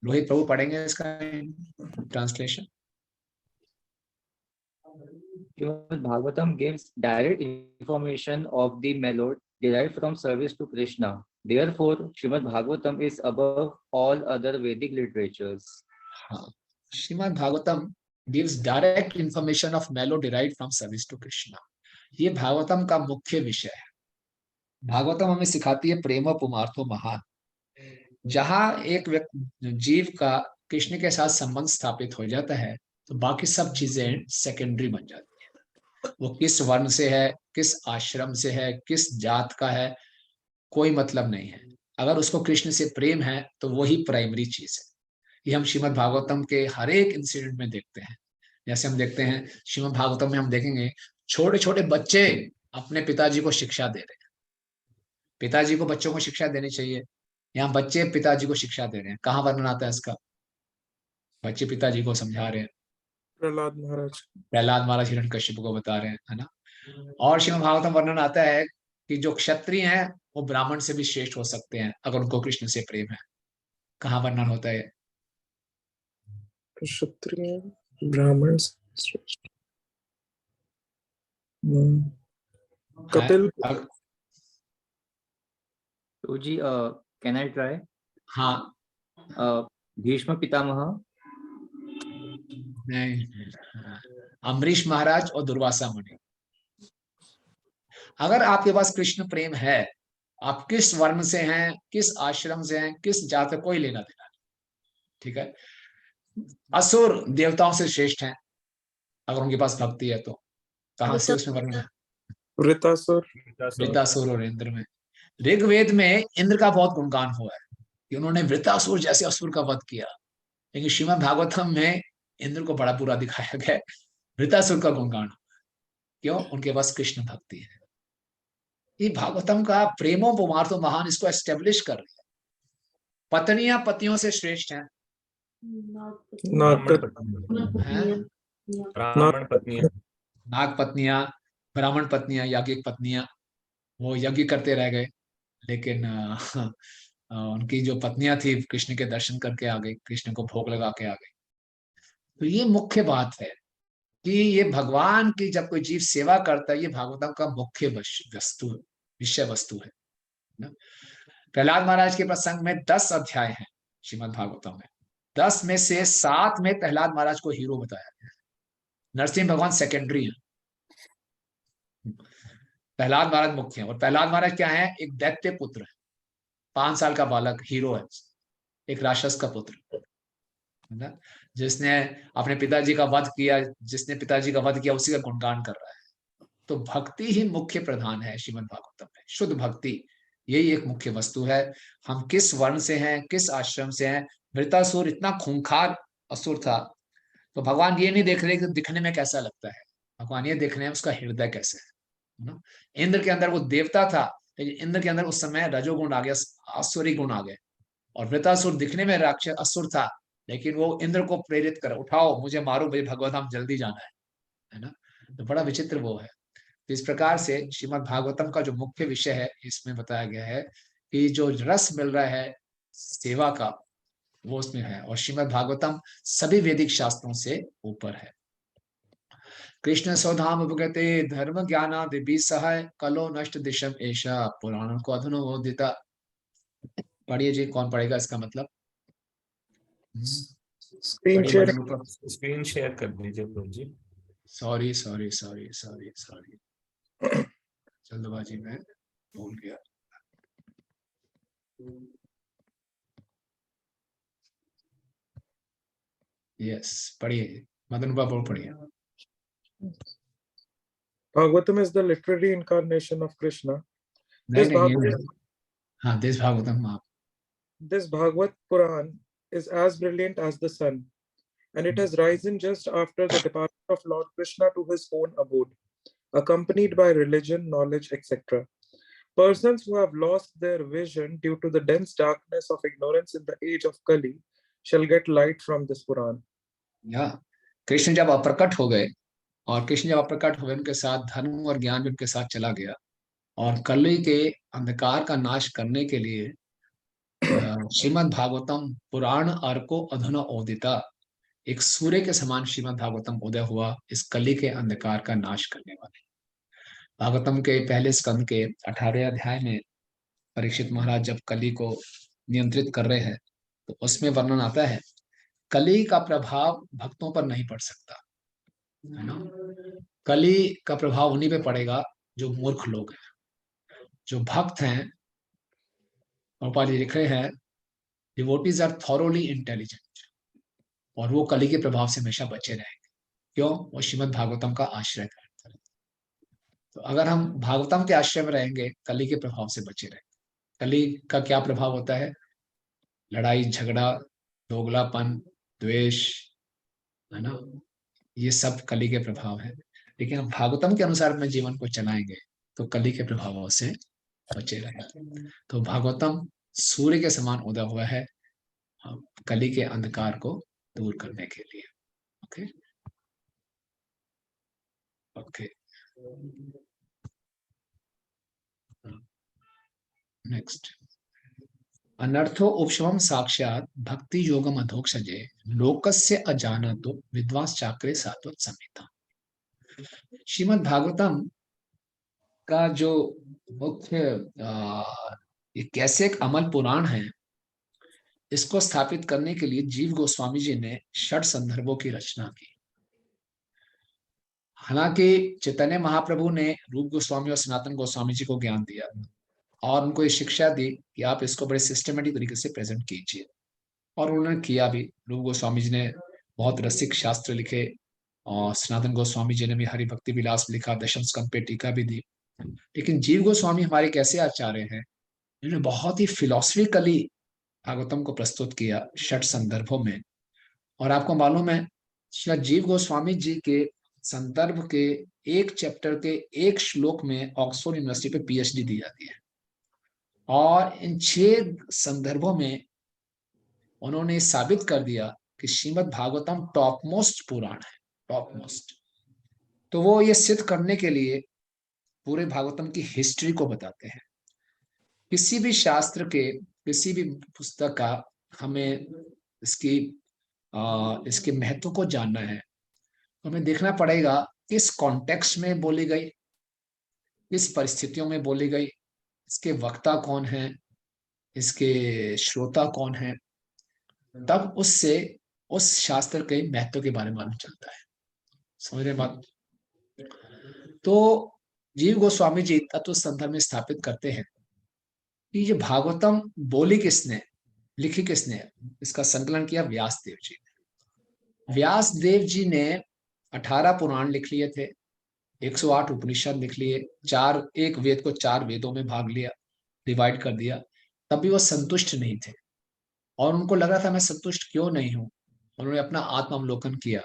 Speaker 1: रोहित प्रभु पढ़ेंगे इसका translation.
Speaker 7: Srimad Bhagavatam gives direct information of the melody derived from service to Krishna. Therefore, Srimad Bhagavatam is above all other Vedic literatures.
Speaker 1: हाँ, Shrimad Bhagavatam gives direct information of melody derived from service to Krishna. ये भागवतम का मुख्य विषय है। भागवतम हमें सिखाती है प्रेम पुमार्थो महान। जहां एक जीव का कृष्ण के साथ संबंध स्थापित हो जाता है तो बाकी सब चीजें सेकेंडरी बन जाती हैं। वो किस वर्ण से है, किस आश्रम से है, किस जात का है, कोई मतलब नहीं है। अगर उसको कृष्ण से प्रेम है तो वही प्राइमरी चीज है। ये हम श्रीमद् भागवतम के हर एक इंसिडेंट में देखते हैं। जैसे हम देखते हैं श्रीमद् भागवतम में, हम देखेंगे छोटे छोटे बच्चे अपने पिताजी को शिक्षा दे रहे हैं। पिताजी को बच्चों को शिक्षा देनी चाहिए, यहाँ बच्चे पिताजी को शिक्षा दे रहे हैं। कहाँ वर्णन आता है इसका? बच्चे पिताजी को समझा रहे हैं।
Speaker 2: प्रहलाद महाराज।
Speaker 1: प्रहलाद महाराज हिरण्यकश्यप को बता रहे हैं, है ना। और श्रीमद् भागवतम वर्णन आता है कि जो क्षत्रिय हैं वो ब्राह्मण से भी श्रेष्ठ हो सकते हैं अगर उनको कृष्ण से प्रेम है। कहाँ वर्णन होता है?
Speaker 2: क्षत्रिय ब्राह्मण श्रेष्ठ। कपिल।
Speaker 7: तो जी कैन आई ट्राई?
Speaker 1: हाँ।
Speaker 7: भीष्म पितामह।
Speaker 1: नहीं, अम्बरीश महाराज और दुर्वासा मुनि। अगर आपके पास कृष्ण प्रेम है, आप किस वर्ण से हैं, किस आश्रम से हैं, किस जात, कोई लेना देना नहीं, ठीक है। असुर देवताओं से श्रेष्ठ हैं अगर उनके पास भक्ति है तो। कहां से उसमें वर्णन है?
Speaker 2: वृतासुर।
Speaker 1: वृतासुर और इंद्र में। ऋग्वेद में इंद्र का बहुत गुणगान हुआ है कि उन्होंने वृतासुर जैसे असुर का वध किया, लेकिन श्रीमद् भागवतम में इंद्र को बड़ा बुरा दिखाया गया, वृतासुर का गुणगान। क्यों? उनके पास कृष्ण भक्ति है। ये भागवतम का प्रेमो पुमार तो महान इसको एस्टेब्लिश कर रही है। पत्नियां पतियों से श्रेष्ठ हैं।
Speaker 4: ब्राह्मण पत्नियां,
Speaker 1: नाग पत्नियां, ब्राह्मण पत्नियां, याज्ञिक पत्नियां, वो यज्ञ करते रह गए, लेकिन उनकी जो पत्नियां थी कृष्ण के दर्शन करके आ गई, कृष्ण को भोग लगा के आ गई। तो ये मुख्य बात है कि ये भगवान की जब कोई जीव सेवा करता है, ये भागवतम का मुख्य वस्तु, विषय वस्तु है ना। प्रहलाद महाराज के प्रसंग में 10 अध्याय हैं श्रीमद् भागवतम में। 10 में से 7 में प्रहलाद महाराज को हीरो बताया गया है। नरसिंह भगवान सेकेंडरी है, प्रहलाद महाराज मुख्य है। और प्रहलाद महाराज क्या है? एक दैत्य पुत्र है, 5 साल का बालक हीरो है, एक राक्षस का पुत्र है ना, जिसने अपने पिताजी का वध किया, जिसने पिताजी का वध किया उसी का गुणगान कर रहा है। तो भक्ति ही मुख्य प्रधान है श्रीमद् भागवतम में, शुद्ध भक्ति, यही एक मुख्य वस्तु है। हम किस वर्ण से हैं, किस आश्रम से हैं। वृतासुर इतना खूंखार असुर था, तो भगवान ये नहीं देख रहे कि दिखने में कैसा लगता है, भगवान ये देख रहे हैं उसका हृदय कैसे है ना। इंद्र के अंदर वो देवता था, लेकिन इंद्र के अंदर उस समय रजोगुण आ गया, आसुरी गुण आ गए। और वृतासुर दिखने में राक्षस असुर था, लेकिन वो इंद्र को प्रेरित कर, उठाओ मुझे मारो, मुझे भगवत धाम जल्दी जाना है ना। तो बड़ा विचित्र वो है। तो इस प्रकार से श्रीमद् भागवतम का जो मुख्य विषय है इसमें बताया गया है कि जो रस मिल रहा है सेवा का वो उसमें है। और श्रीमद् भागवतम सभी वैदिक शास्त्रों से ऊपर है। कृष्ण स्वधाम उपगते धर्म ज्ञानादि सहाय कलो नष्ट दिशम ऐशा पुराण को अधुनोदिता। पढ़िए जी, कौन पढ़ेगा इसका मतलब?
Speaker 2: Screen share.
Speaker 4: स्क्रीन शेयर कर दीजिए Prabhu ji.
Speaker 1: Sorry sorry sorry sorry sorry, जल्दबाजी में भूल गया। यस, पढ़िए मदन बाबू, पढ़िए।
Speaker 2: Bhagavatam is the literary incarnation of Krishna.
Speaker 1: नहीं
Speaker 2: This
Speaker 1: नहीं,
Speaker 2: Bhagavad,
Speaker 1: हाँ, this भागवतम आप।
Speaker 2: this Bhagavad Puran is as brilliant as the sun, and it has risen just after the departure of Lord Krishna to his own abode, accompanied by religion, knowledge, etc. Persons who have lost their vision due to the dense darkness of ignorance in the age of Kali shall get light from this Puran.
Speaker 1: Krishna जब अप्रकट हो गए, और कृष्ण जब अप्रकट हुए उनके साथ धर्म और ज्ञान भी उनके साथ चला गया, और कली के अंधकार का नाश करने के लिए श्रीमद् भागवतम पुराण अर्को अधुना ओदिता, एक सूर्य के समान श्रीमद् भागवतम उदय हुआ इस कली के अंधकार का नाश करने वाले। भागवतम के पहले स्कंद के 18वें अध्याय में परीक्षित महाराज जब कली को नियंत्रित कर रहे हैं, तो उसमें वर्णन आता है कली का प्रभाव भक्तों पर नहीं पड़ सकता, है ना। कली का प्रभाव उन्हीं पे पड़ेगा जो मूर्ख लोग हैं। जो भक्त हैं, गोपाल जी लिख रहे हैं, डिवोटीज आर थॉरोली इंटेलिजेंट, और वो कली के प्रभाव से हमेशा बचे रहेंगे। क्यों? वो श्रीमद् भागवतम का आश्रय करते हैं। तो अगर हम भागवतम के आश्रय में रहेंगे, कली के प्रभाव से बचे रहेंगे। कली का क्या प्रभाव होता है? लड़ाई झगड़ा, दोगलापन, द्वेष, है ना, ये सब कली के प्रभाव है। लेकिन हम भागवतम के अनुसार अपने जीवन को चलाएंगे तो कली के प्रभावों से बचे रहेंगे। तो भागवतम सूर्य के समान उदय हुआ है कली के अंधकार को दूर करने के लिए। Okay okay, next. अनर्थो उपशमम साक्षात भक्ति योगम अधोक्षजे लोकस्य अजानतो विद्वांस चाक्रे सात्वत संहिता। श्रीमद् भागवतम का जो मुख्य ये कैसे एक अमल पुराण है, इसको स्थापित करने के लिए जीव गोस्वामी जी ने 6 संदर्भों की रचना की। हालांकि चैतन्य महाप्रभु ने रूप गोस्वामी और सनातन गोस्वामी जी को ज्ञान दिया और उनको ये शिक्षा दी कि आप इसको बड़े सिस्टमेटिक तरीके से प्रेजेंट कीजिए, और उन्होंने किया भी। रूप गोस्वामी जी ने बहुत रसिक शास्त्र लिखे और सनातन गोस्वामी जी ने भी हरि भक्ति विलास लिखा, दशम स्कंद पे टीका भी दी। लेकिन जीव गोस्वामी हमारे कैसे आचार्य हैं, इन्होंने बहुत ही फिलोसफिकली भागवतम को प्रस्तुत किया 6 संदर्भों में। और आपको मालूम है, श्री जीव गोस्वामी जी के संदर्भ के एक चैप्टर के एक श्लोक में ऑक्सफोर्ड यूनिवर्सिटी पे पीएचडी दी जाती है। और इन 6 संदर्भों में उन्होंने साबित कर दिया कि श्रीमद् भागवतम टॉप मोस्ट पुराण है, टॉप मोस्ट। तो वो ये सिद्ध करने के लिए पूरे भागवतम की हिस्ट्री को बताते हैं। किसी भी शास्त्र के, किसी भी पुस्तक का हमें इसके महत्व को जानना है तो हमें देखना पड़ेगा किस कॉन्टेक्स्ट में बोली गई, किस परिस्थितियों में बोली गई, इसके वक्ता कौन है, इसके श्रोता कौन है, तब उससे उस शास्त्र के महत्व के बारे में मालूम चलता है। समझ रहे बात? तो जीव गोस्वामी जी तत्व संदर्भ में स्थापित करते हैं कि ये भागवतम बोली किसने, लिखी किसने? इसका संकलन किया व्यास देव जी ने। व्यास देव जी ने 18 पुराण लिख लिए थे, 108 उपनिषद लिख लिए, एक वेद को 4 वेदों में भाग लिया, डिवाइड कर दिया। तब भी वो संतुष्ट नहीं थे और उनको लग रहा था मैं संतुष्ट क्यों नहीं हूं। उन्होंने अपना आत्मावलोकन किया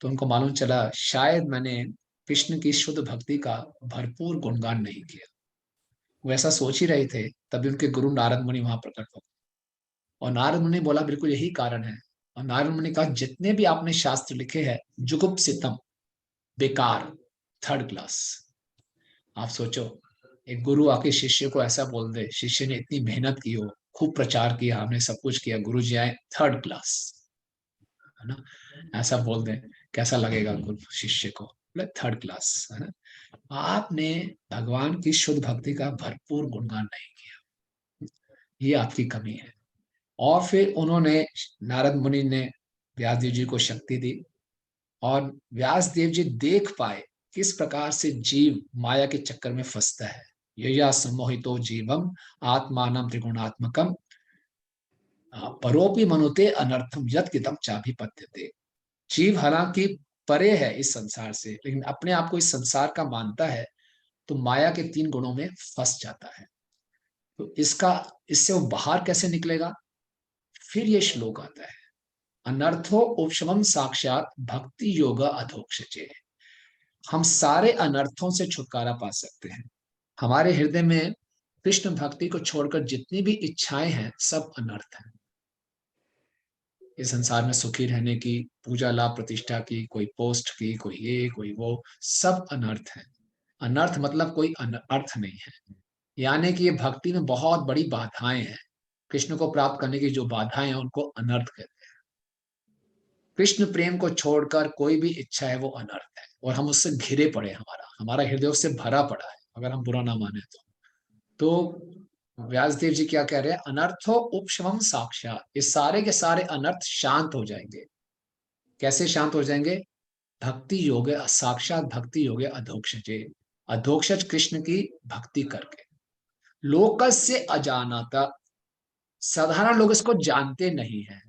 Speaker 1: तो उनको मालूम चला शायद मैंने कृष्ण की शुद्ध भक्ति का भरपूर गुणगान नहीं किया। वो ऐसा सोच ही रहे थे, तभी उनके गुरु नारद मुनि वहां प्रकट हो। और नारद मुनि बोला बिल्कुल यही कारण है। और नारद मुनि ने कहा जितने भी आपने शास्त्र लिखे हैं जुगुप्सितम, बेकार, 3rd क्लास। आप सोचो, एक गुरु आके शिष्य को ऐसा बोल दे, शिष्य ने इतनी मेहनत की हो, खूब प्रचार किया, हमने सब कुछ किया, गुरु जी आए 3rd क्लास, है ना, ऐसा बोल दे, कैसा लगेगा गुरु शिष्य को? 3rd क्लास, है ना। आपने भगवान की शुद्ध भक्ति का भरपूर गुणगान नहीं किया, ये आपकी कमी है। और फिर उन्होंने, नारद मुनि ने व्यास देव जी को शक्ति दी और व्यास देव जी देख पाए किस प्रकार से जीव माया के चक्कर में फंसता है। यया सम्मोहितो जीवम आत्मानम त्रिगुणात्मकम परोपि मनुते अनर्थम यत् कितम चाभिपत्यते। जीव हालांकि परे है इस संसार से, लेकिन अपने आप को इस संसार का मानता है तो माया के 3 गुणों में फंस जाता है। तो इससे वो बाहर कैसे निकलेगा? फिर ये श्लोक आता है, अनर्थो उपशमम साक्षात भक्ति योग अधोक्षजे। हम सारे अनर्थों से छुटकारा पा सकते हैं। हमारे हृदय में कृष्ण भक्ति को छोड़कर जितनी भी इच्छाएं हैं सब अनर्थ हैं। इस संसार में सुखी रहने की, पूजा लाभ प्रतिष्ठा की, कोई पोस्ट की, कोई ये कोई वो, सब अनर्थ है। अनर्थ मतलब कोई अर्थ नहीं है, यानी कि ये भक्ति में बहुत बड़ी बाधाएं हैं। कृष्ण को प्राप्त करने की जो बाधाएं हैं उनको अनर्थ कहते हैं। कृष्ण प्रेम को छोड़कर कोई भी इच्छा है वो अनर्थ है और हम उससे घिरे पड़े, हमारा हृदय उससे भरा पड़ा है, अगर हम बुरा ना माने तो व्यासदेव जी क्या कह रहे हैं? अनर्थो उपशमम साक्षात, ये सारे के सारे अनर्थ शांत हो जाएंगे। कैसे शांत हो जाएंगे? भक्ति योग, साक्षात भक्ति योग अधोक्षजे, अधोक्षज कृष्ण की भक्ति करके। लोकस्य अजानता, साधारण लोग इसको जानते नहीं है।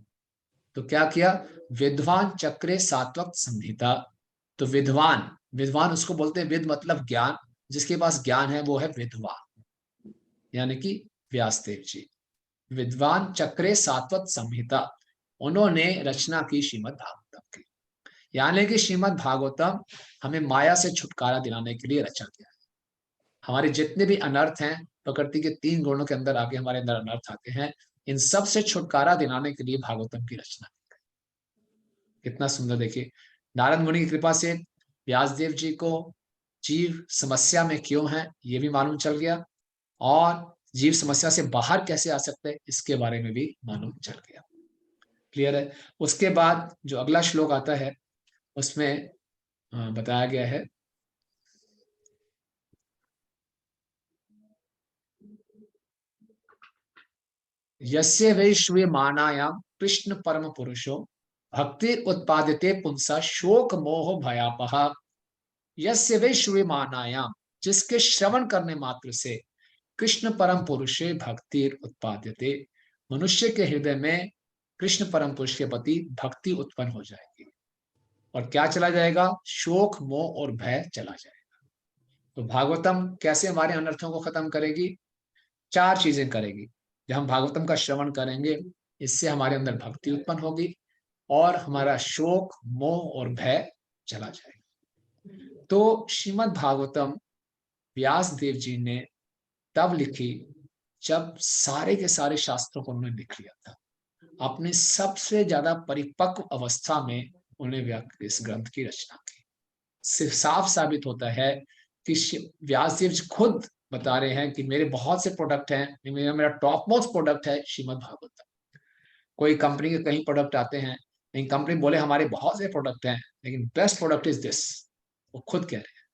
Speaker 1: तो क्या किया? विद्वान चक्रे सात्वक संहिता। तो विद्वान उसको बोलते हैं, विद मतलब ज्ञान, जिसके पास ज्ञान है वो है विद्वान, यानी कि व्यासदेव जी। विद्वान चक्रे सात्वत संहिता, उन्होंने रचना की श्रीमद् भागवतम की। यानी कि श्रीमद् भागवतम हमें माया से छुटकारा दिलाने के लिए रचा गया है। हमारे जितने भी अनर्थ हैं, प्रकृति के 3 गुणों के अंदर आके हमारे अंदर अनर्थ आते हैं, इन सब से छुटकारा दिलाने के लिए भागवतम की रचना की गई। कितना सुंदर, देखिए नारद मुनि की कृपा से व्यासदेव जी को जीव समस्या में क्यों है ये भी मालूम चल गया, और जीव समस्या से बाहर कैसे आ सकते हैं इसके बारे में भी मालूम चल गया। क्लियर है। उसके बाद जो अगला श्लोक आता है उसमें बताया गया है, यस्य वै श्रूयमाणायां कृष्ण परम पुरुषो भक्ति उत्पाद्यते पुंसा शोक मोह भयापह। यस्य वै श्रूयमाणायां, जिसके श्रवण करने मात्र से कृष्ण परम पुरुषे भक्ति उत्पाद्यते, मनुष्य के हृदय में कृष्ण परम पुरुष के प्रति भक्ति उत्पन्न हो जाएगी, और क्या चला जाएगा? शोक मोह और भय चला जाएगा। तो भागवतम कैसे हमारे अनर्थों को खत्म करेगी? 4 चीजें करेगी। जब हम भागवतम का श्रवण करेंगे, इससे हमारे अंदर भक्ति उत्पन्न होगी और हमारा शोक मोह और भय चला जाएगा। तो श्रीमद् भागवतम व्यास देव जी ने तब लिखी जब सारे के सारे शास्त्रों को उन्होंने लिख लिया था। अपने सबसे ज्यादा परिपक्व अवस्था में उन्होंने इस ग्रंथ की रचना की। सिर्फ साफ साबित होता है कि व्यासदेव जी खुद बता रहे हैं कि मेरे बहुत से प्रोडक्ट हैं, मेरा टॉप मोस्ट प्रोडक्ट है श्रीमद् भागवतम। कोई कंपनी के कहीं प्रोडक्ट आते हैं, लेकिन कंपनी बोले हमारे बहुत से प्रोडक्ट हैं, लेकिन बेस्ट प्रोडक्ट इज दिस, वो खुद कह रहे हैं।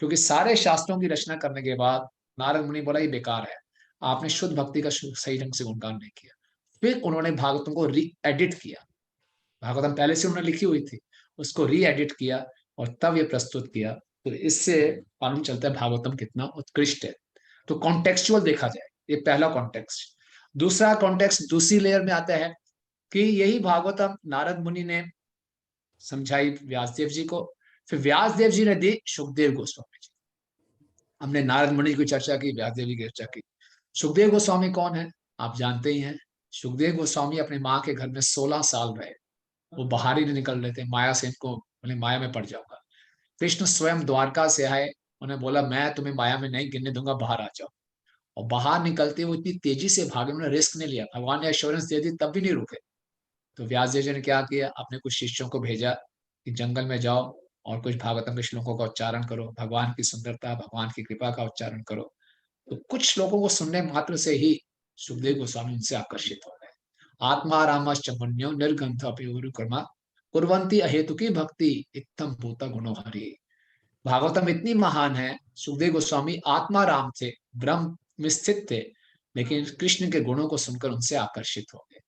Speaker 1: क्योंकि सारे शास्त्रों की रचना करने के बाद नारद मुनि बोला ये बेकार है, आपने शुद्ध भक्ति का सही ढंग से गुणगान नहीं किया। फिर उन्होंने भागवतम को री एडिट किया। भागवतम पहले से उन्होंने लिखी हुई थी, उसको री एडिट किया और तब ये प्रस्तुत किया। तो इससे मालूम चलता है भागवतम कितना उत्कृष्ट है। तो कॉन्टेक्चुअल देखा जाए, ये पहला कॉन्टेक्स्ट। दूसरा कॉन्टेक्स्ट दूसरी लेयर में आता है कि यही भागवतम नारद मुनि ने समझाई व्यासदेव जी को, फिर व्यासदेव जी ने दी सुखदेव गोस्वामी जी। हमने नारद मुनि की चर्चा की, व्यासदेव जी की चर्चा की। सुखदेव गोस्वामी कौन है? आप जानते ही हैं। सुखदेव गोस्वामी अपने माँ के घर में 16 साल रहे, वो बाहर ही नहीं निकल रहे थे। माया से इनको बोले माया में पड़ जाऊंगा। कृष्ण स्वयं द्वारका से आए, उन्हें बोला मैं तुम्हें माया में नहीं गिरने दूंगा, बाहर आ जाओ। और बाहर निकलते वो इतनी तेजी से भागे, उन्होंने रिस्क नहीं लिया। भगवान ने एश्योरेंस दे दी तब भी नहीं रुके। तो व्यासदेव जी ने क्या किया? अपने कुछ शिष्यों को भेजा कि जंगल में जाओ और कुछ भागवतम के श्लोकों का उच्चारण करो, भगवान की सुंदरता भगवान की कृपा का उच्चारण करो। तो कुछ श्लोकों को सुनने मात्र से ही सुखदेव गोस्वामी उनसे आकर्षित हो गए। आत्मा रामश्च मन्यो निर्गंथ कर्मा कुर्वंती अहेतु की भक्ति इत्थम भूता गुणो हरि। भागवतम इतनी महान है, सुखदेव गोस्वामी आत्मा राम थे, ब्रह्म में स्थित थे, लेकिन कृष्ण के गुणों को सुनकर उनसे आकर्षित हो गए।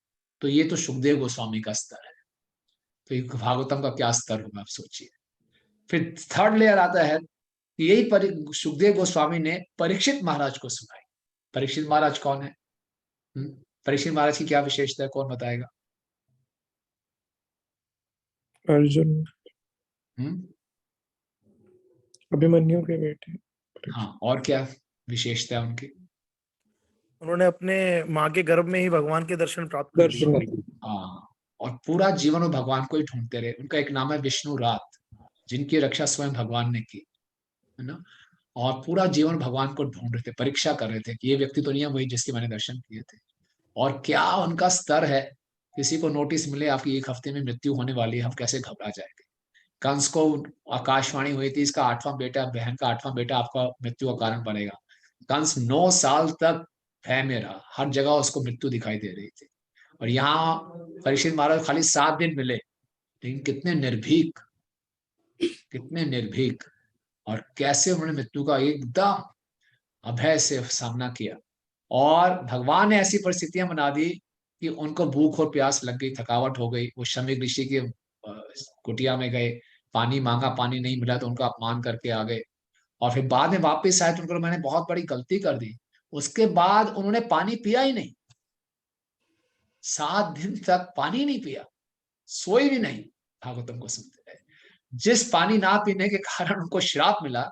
Speaker 1: तो ये तो सुखदेव गोस्वामी का स्तर है। तो भागवतम का क्या स्तर होगा आप सोचिए। फिर थर्ड लेयर आता है कि यही सुखदेव गोस्वामी ने परीक्षित महाराज को सुनाई। परीक्षित महाराज कौन है? परीक्षित महाराज की क्या विशेषता है, कौन बताएगा?
Speaker 2: अर्जुन, अभिमन्यु के बेटे।
Speaker 1: हाँ, और क्या विशेषता है उनकी?
Speaker 8: उन्होंने अपने माँ के गर्भ में ही भगवान के दर्शन प्राप्त कर लिए।
Speaker 1: हाँ, और पूरा जीवन वो भगवान को ही ढूंढते रहे। उनका एक नाम है विष्णु रात, जिनकी रक्षा स्वयं भगवान ने की, है ना। और पूरा जीवन भगवान को ढूंढ रहे थे, परीक्षा कर रहे थे कि ये व्यक्ति तो नहीं है वही जिसके मैंने दर्शन किए थे। और क्या उनका स्तर है, किसी को नोटिस मिले आपकी 1 हफ्ते में मृत्यु होने वाली है, हम कैसे घबरा जाएंगे। कंस को आकाशवाणी हुई थी इसका 8वां बेटा, बहन का 8वां बेटा आपका मृत्यु का कारण बनेगा। कंस 9 साल तक भय में रहा, हर जगह उसको मृत्यु दिखाई दे रही थी। और यहाँ परीक्षित महाराज खाली 7 दिन मिले, लेकिन कितने निर्भीक, कितने निर्भीक, और कैसे उन्होंने मृत्यु का एकदम अभय से सामना किया। और भगवान ने ऐसी परिस्थितियां बना दी कि उनको भूख और प्यास लग गई, थकावट हो गई। वो शमी ऋषि के कुटिया में गए, पानी मांगा, पानी नहीं मिला तो उनका अपमान करके आ गए। और फिर बाद में वापस आए तो उनको मैंने बहुत बड़ी गलती कर दी। उसके बाद उन्होंने पानी पिया ही नहीं, 7 दिन तक पानी नहीं पिया, सोए भी नहीं, भागवतम को सुनते रहे। जिस पानी ना पीने के कारण उनको श्राप मिला,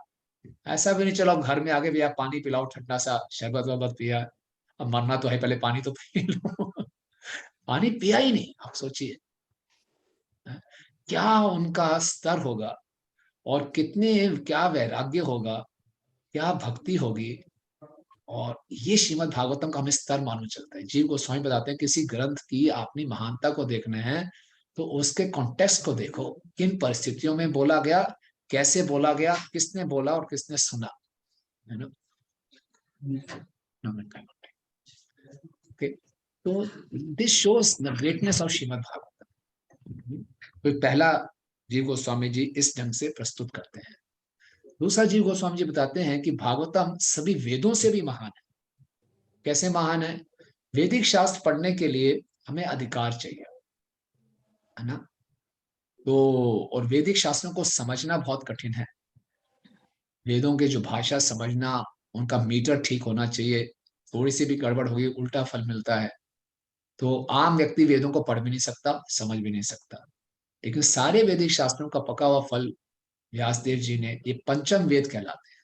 Speaker 1: ऐसा भी नहीं चलो अब घर में आगे भी आप पानी पिलाओ ठंडा सा, शरबत वरबत पिया, अब मरना तो है पहले पानी तो पी लो। पानी पिया ही नहीं, आप सोचिए क्या उनका स्तर होगा, और कितने क्या वैराग्य होगा, क्या भक्ति होगी। और ये श्रीमद् भागवतम का हमें स्तर मालूम चलता है। जीव गोस्वामी बताते हैं किसी ग्रंथ की अपनी महानता को देखना है तो उसके कॉन्टेक्स्ट को देखो, किन परिस्थितियों में बोला गया, कैसे बोला गया, किसने बोला और किसने सुना, है ना। ओके, तो this shows the greatness of Shrimad Bhagavatam. तो पहला जीव गोस्वामी जी इस ढंग से प्रस्तुत करते हैं। दूसरा जीव गोस्वामी जी बताते हैं कि भागवतम सभी वेदों से भी महान है। कैसे महान है? वैदिक शास्त्र पढ़ने के लिए हमें अधिकार चाहिए, है ना। तो और वैदिक शास्त्रों को समझना बहुत कठिन है। वेदों के जो भाषा समझना, उनका मीटर ठीक होना चाहिए, थोड़ी सी भी गड़बड़ होगी उल्टा फल मिलता है। तो आम व्यक्ति वेदों को पढ़ भी नहीं सकता, समझ भी नहीं सकता। लेकिन सारे वैदिक शास्त्रों का पका हुआ फल व्यासदेव जी ने, ये पंचम वेद कहलाते हैं।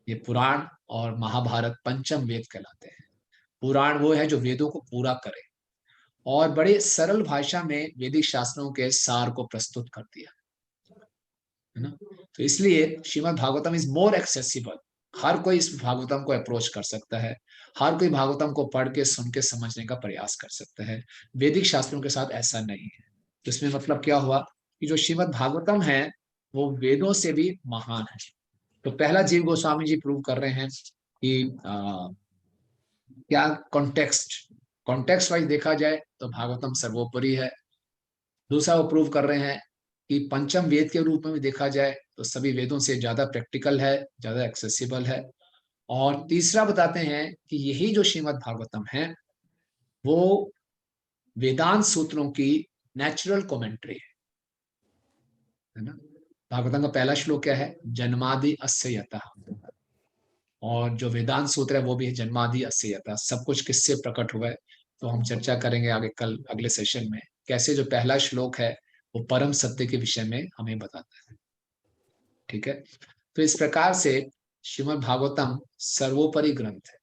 Speaker 1: ये पुराण और महाभारत पंचम वेद कहलाते हैं। पुराण वो है जो वेदों को पूरा करे, और बड़े सरल भाषा में वैदिक शास्त्रों के सार को प्रस्तुत कर दिया, है ना। तो इसलिए Shrimad Bhagavatam is more accessible. हर कोई इस भागवतम को अप्रोच कर सकता है, हर कोई भागवतम को पढ़ के सुन के समझने का प्रयास कर सकता है। वैदिक शास्त्रों के साथ ऐसा नहीं है। इसमें मतलब क्या हुआ कि जो श्रीमद् भागवतम है वो वेदों से भी महान है। तो पहला जीव गोस्वामी जी प्रूव कर रहे हैं कि क्या कॉन्टेक्स्ट वाइज देखा जाए तो भागवतम सर्वोपरि है। दूसरा वो प्रूव कर रहे हैं कि पंचम वेद के रूप में भी देखा जाए तो सभी वेदों से ज्यादा प्रैक्टिकल है, ज्यादा एक्सेसिबल है। और तीसरा बताते हैं कि यही जो श्रीमद् भागवतम है वो वेदांत सूत्रों की नेचुरल कमेंट्री है ना। भागवतम का पहला श्लोक क्या है? जन्मादि अस्य यतः। और जो वेदांत सूत्र है वो भी है जन्मादि अस्य यतः। सब कुछ किससे प्रकट हुआ है, तो हम चर्चा करेंगे आगे कल अगले सेशन में, कैसे जो पहला श्लोक है वो परम सत्य के विषय में हमें बताता है। ठीक है, तो इस प्रकार से श्रीमद् भागवतम सर्वोपरि ग्रंथ है।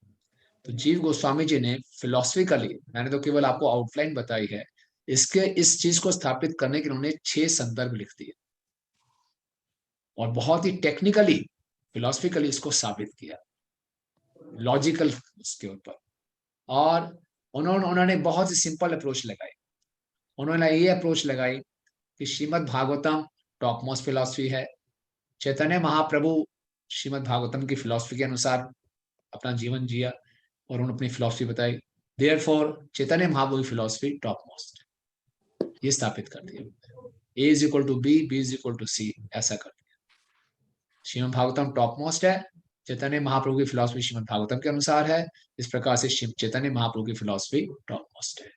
Speaker 1: तो जीव गोस्वामी जी ने फिलोसफिकली, मैंने तो केवल आपको आउटलाइन बताई है, इसके इस चीज को स्थापित करने के उन्होंने 6 संदर्भ लिख दिए और बहुत ही टेक्निकली फिलोसफिकली इसको साबित किया, लॉजिकल उसके ऊपर। और उन्होंने बहुत ही सिंपल अप्रोच लगाई। उन्होंने ये अप्रोच लगाई कि Shrimad Bhagavatam top most philosophy है। चैतन्य महाप्रभु श्रीमद् भागवतम की फिलोसफी के अनुसार अपना जीवन जिया और उन्होंने अपनी फिलोसफी बताई। देयरफॉर चैतन्य महाप्रभु की फिलोसफी टॉप मोस्ट, ये स्थापित कर दिया। A is equal to B, B is equal to C, ऐसा कर दिया। श्रीमद् भागवतम टॉप मोस्ट है, चैतन्य महाप्रभु की फिलोसफी श्रीमद् भागवतम के अनुसार है। इस प्रकार से चैतन्य महाप्रभु की फिलोसफी टॉप मोस्ट है।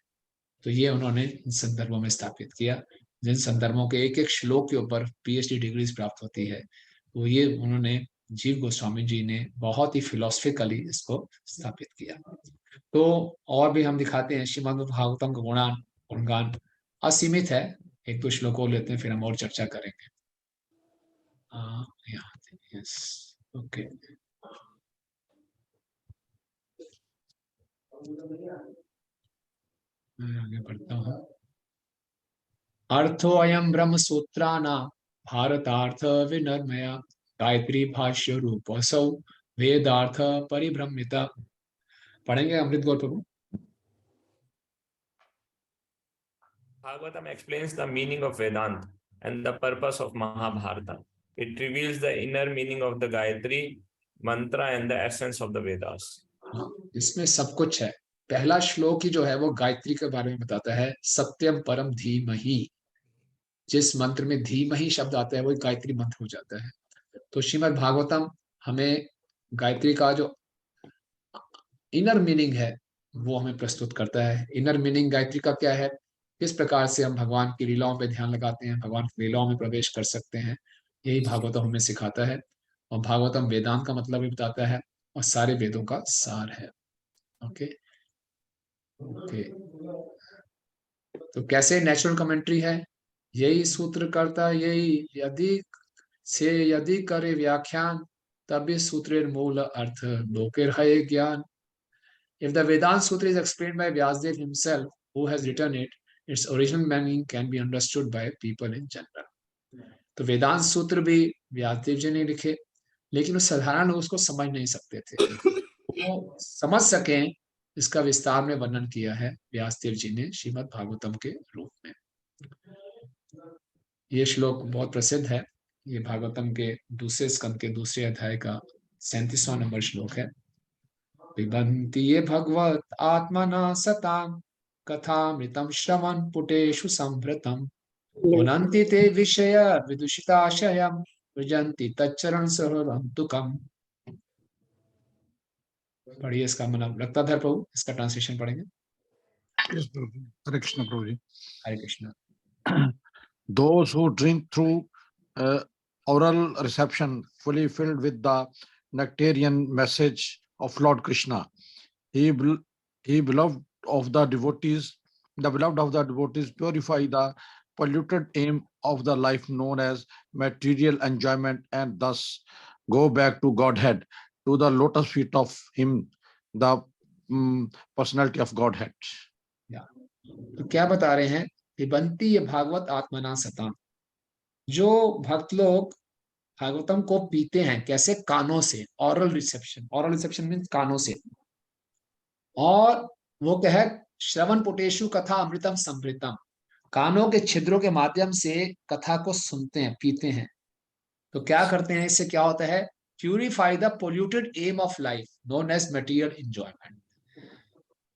Speaker 1: तो ये उन्होंने इन संदर्भों में स्थापित किया, जिन संदर्भों के एक एक श्लोक के ऊपर PhD डिग्रीज प्राप्त होती है। तो ये उन्होंने जीव गोस्वामी जी ने बहुत ही फिलोसफिकली इसको स्थापित किया। तो और भी हम दिखाते हैं श्रीमद् भागवतम का गुणगान असीमित है। एक दो श्लोकों लेते हैं फिर हम और चर्चा करेंगे। Yes, okay. मैं आगे बढ़ता हूँ। अर्थो अयम ब्रह्म सूत्राणां भारतार्थ विनर्मया गायत्री भाष्य रूपसौ वेदार्थ परिभ्रमिता। पढ़ेंगे अमृत गौर प्रभु।
Speaker 4: Bhagavatam explains the meaning of Vedanta and the purpose of Mahabharata. It reveals the inner meaning of the Gayatri mantra and the essence of the Vedas.
Speaker 1: इसमें सब कुछ है। पहला श्लोक ही जो है वो गायत्री के बारे में बताता है, सत्यम परम धीमहि। जिस मंत्र में धीमहि शब्द आता है वो गायत्री मंत्र हो जाता है। तो श्रीमद् भागवतम हमें गायत्री का जो इनर मीनिंग है वो हमें प्रस्तुत करता है। इनर मीनिंग गायत्री का क्या है, किस प्रकार से हम भगवान की लीलाओं पे ध्यान लगाते हैं, भगवान की लीलाओं में प्रवेश कर सकते हैं, यही भागवतम हमें सिखाता है। और भागवतम वेदांत का मतलब भी बताता है और सारे वेदों का सार है। ओके ओके, तो कैसे नेचुरल कमेंट्री है, यही सूत्र करता, यही यदि करे व्याख्यान तभी सूत्रेर मूल अर्थ लोकेर है ज्ञान. If the Vedanta Sutra is explained by Vyasadeva himself, who has written it, its original meaning can be understood by people in general. तो वेदांत सूत्र भी व्यासदेव जी ने लिखे, लेकिन उस साधारण लोग उसको समझ नहीं सकते थे. वो समझ सकें इसका विस्तार में वर्णन किया है व्यासदेव जी ने श्रीमद् भागवतम के रूप में. ये श्लोक बहुत प्रसिद्ध है. ये भागवतम के दूसरे स्कंद के दूसरे अध्याय का 37वां नंबर श्लोक है. पिबन्ति ये भगवत आत्मना सतां कथामृतं श्रवन् पुटेषु संभृतं पुनन्ति ते विषय विदुषिताशयं विजन्ति तच्चरण सरोरंतुकम्. पढ़िए इसका मतलब. रक्ताधर प्रभु इसका ट्रांसलेशन पढ़ेंगे.
Speaker 3: हरे कृष्ण प्रभु जी.
Speaker 1: हरे Krishna.
Speaker 3: Those who drink through oral reception, fully filled with the nectarian message of Lord Krishna, he beloved of the devotees, purify the polluted aim of the life known as material enjoyment, and thus go back to Godhead, to the lotus feet of Him, the personality of Godhead.
Speaker 1: तो क्या बता रहे हैं? पिबन्ति ये भागवत आत्मना सतां. जो भक्त लोग भागवतम को पीते हैं, कैसे? कानों से. ऑरल रिसेप्शन मीन्स कानों से. और वो क्या है? श्रवण पुटेषु कथा अमृतम संभृतम. कानों के छिद्रों के माध्यम से कथा को सुनते हैं, पीते हैं. तो क्या करते हैं? इससे क्या होता है? Purify the polluted aim of life known as material enjoyment.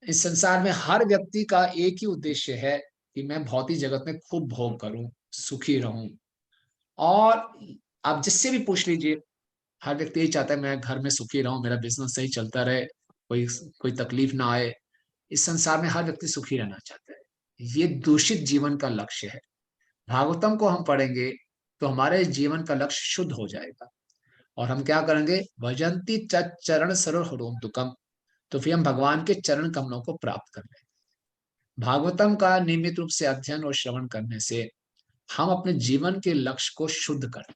Speaker 1: इस संसार में हर व्यक्ति का एक ही उद्देश्य है कि मैं भौतिक जगत में खूब भोग करूं, सुखी रहूं. और आप जिससे भी पूछ लीजिए, हर व्यक्ति यही चाहता है मैं घर में सुखी रहूं, मेरा बिजनेस सही चलता रहे, कोई तकलीफ ना आए. इस संसार में हर व्यक्ति सुखी रहना चाहता है. ये दूषित जीवन का लक्ष्य है. भागवतम को हम पढ़ेंगे तो हमारे जीवन का लक्ष्य शुद्ध हो जाएगा. और हम क्या करेंगे? भजंती चरण सरोरंतुकम्. तो फिर हम भगवान के चरण कमलों को प्राप्त कर लेंगे. भागवतम का नियमित रूप से अध्ययन और श्रवण करने से हम अपने जीवन के लक्ष्य को शुद्ध करें.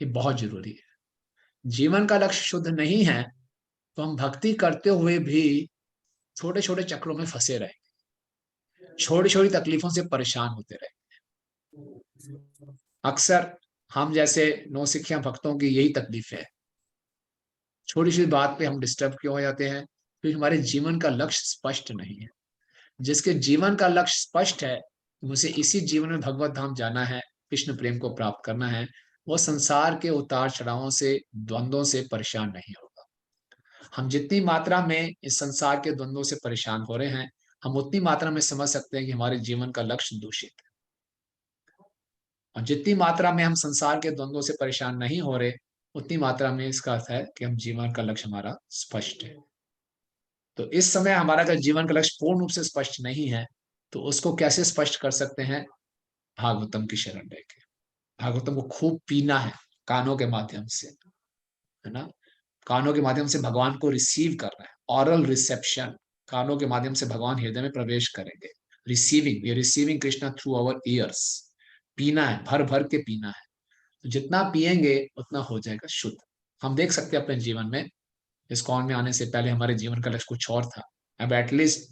Speaker 1: ये बहुत जरूरी है. जीवन का लक्ष्य शुद्ध नहीं है तो हम भक्ति करते हुए भी छोटे छोटे चक्रों में फंसे रहेंगे, छोटी छोटी तकलीफों से परेशान होते रहेंगे. अक्सर हम जैसे नौसिखिया भक्तों की यही तकलीफ है. छोटी सी बात पे हम डिस्टर्ब क्यों हो जाते हैं? क्योंकि हमारे जीवन का लक्ष्य स्पष्ट नहीं है. जिसके जीवन का लक्ष्य स्पष्ट है, मुझे इसी जीवन में भगवत धाम जाना है, कृष्ण प्रेम को प्राप्त करना है, वो संसार के उतार चढ़ावों से, द्वंद्वों से परेशान नहीं होगा. हम जितनी मात्रा में इस संसार के द्वंद्वों से परेशान हो रहे हैं, हम उतनी मात्रा में समझ सकते हैं कि हमारे जीवन का लक्ष्य दूषित है. और जितनी मात्रा में हम संसार के द्वंद्वों से परेशान नहीं हो रहे, उतनी मात्रा में इसका अर्थ है कि हम जीवन का लक्ष्य हमारा स्पष्ट है. तो इस समय हमारा अगर जीवन का लक्ष्य पूर्ण रूप से स्पष्ट नहीं है, तो उसको कैसे स्पष्ट कर सकते हैं? भागवतम की शरण लेके. भागवतम को खूब पीना है कानों के माध्यम से, है ना. कानों के माध्यम से भगवान को रिसीव करना है. Aural reception. कानों के माध्यम से भगवान हृदय में प्रवेश करेंगे. Receiving, we are receiving Krishna through our ears. पीना है, भर भर के पीना है. तो जितना पिएंगे उतना हो जाएगा शुद्ध. हम देख सकते हैं अपने जीवन में, इस्कॉन में आने से पहले हमारे जीवन का लक्ष्य कुछ और था. अब एटलीस्ट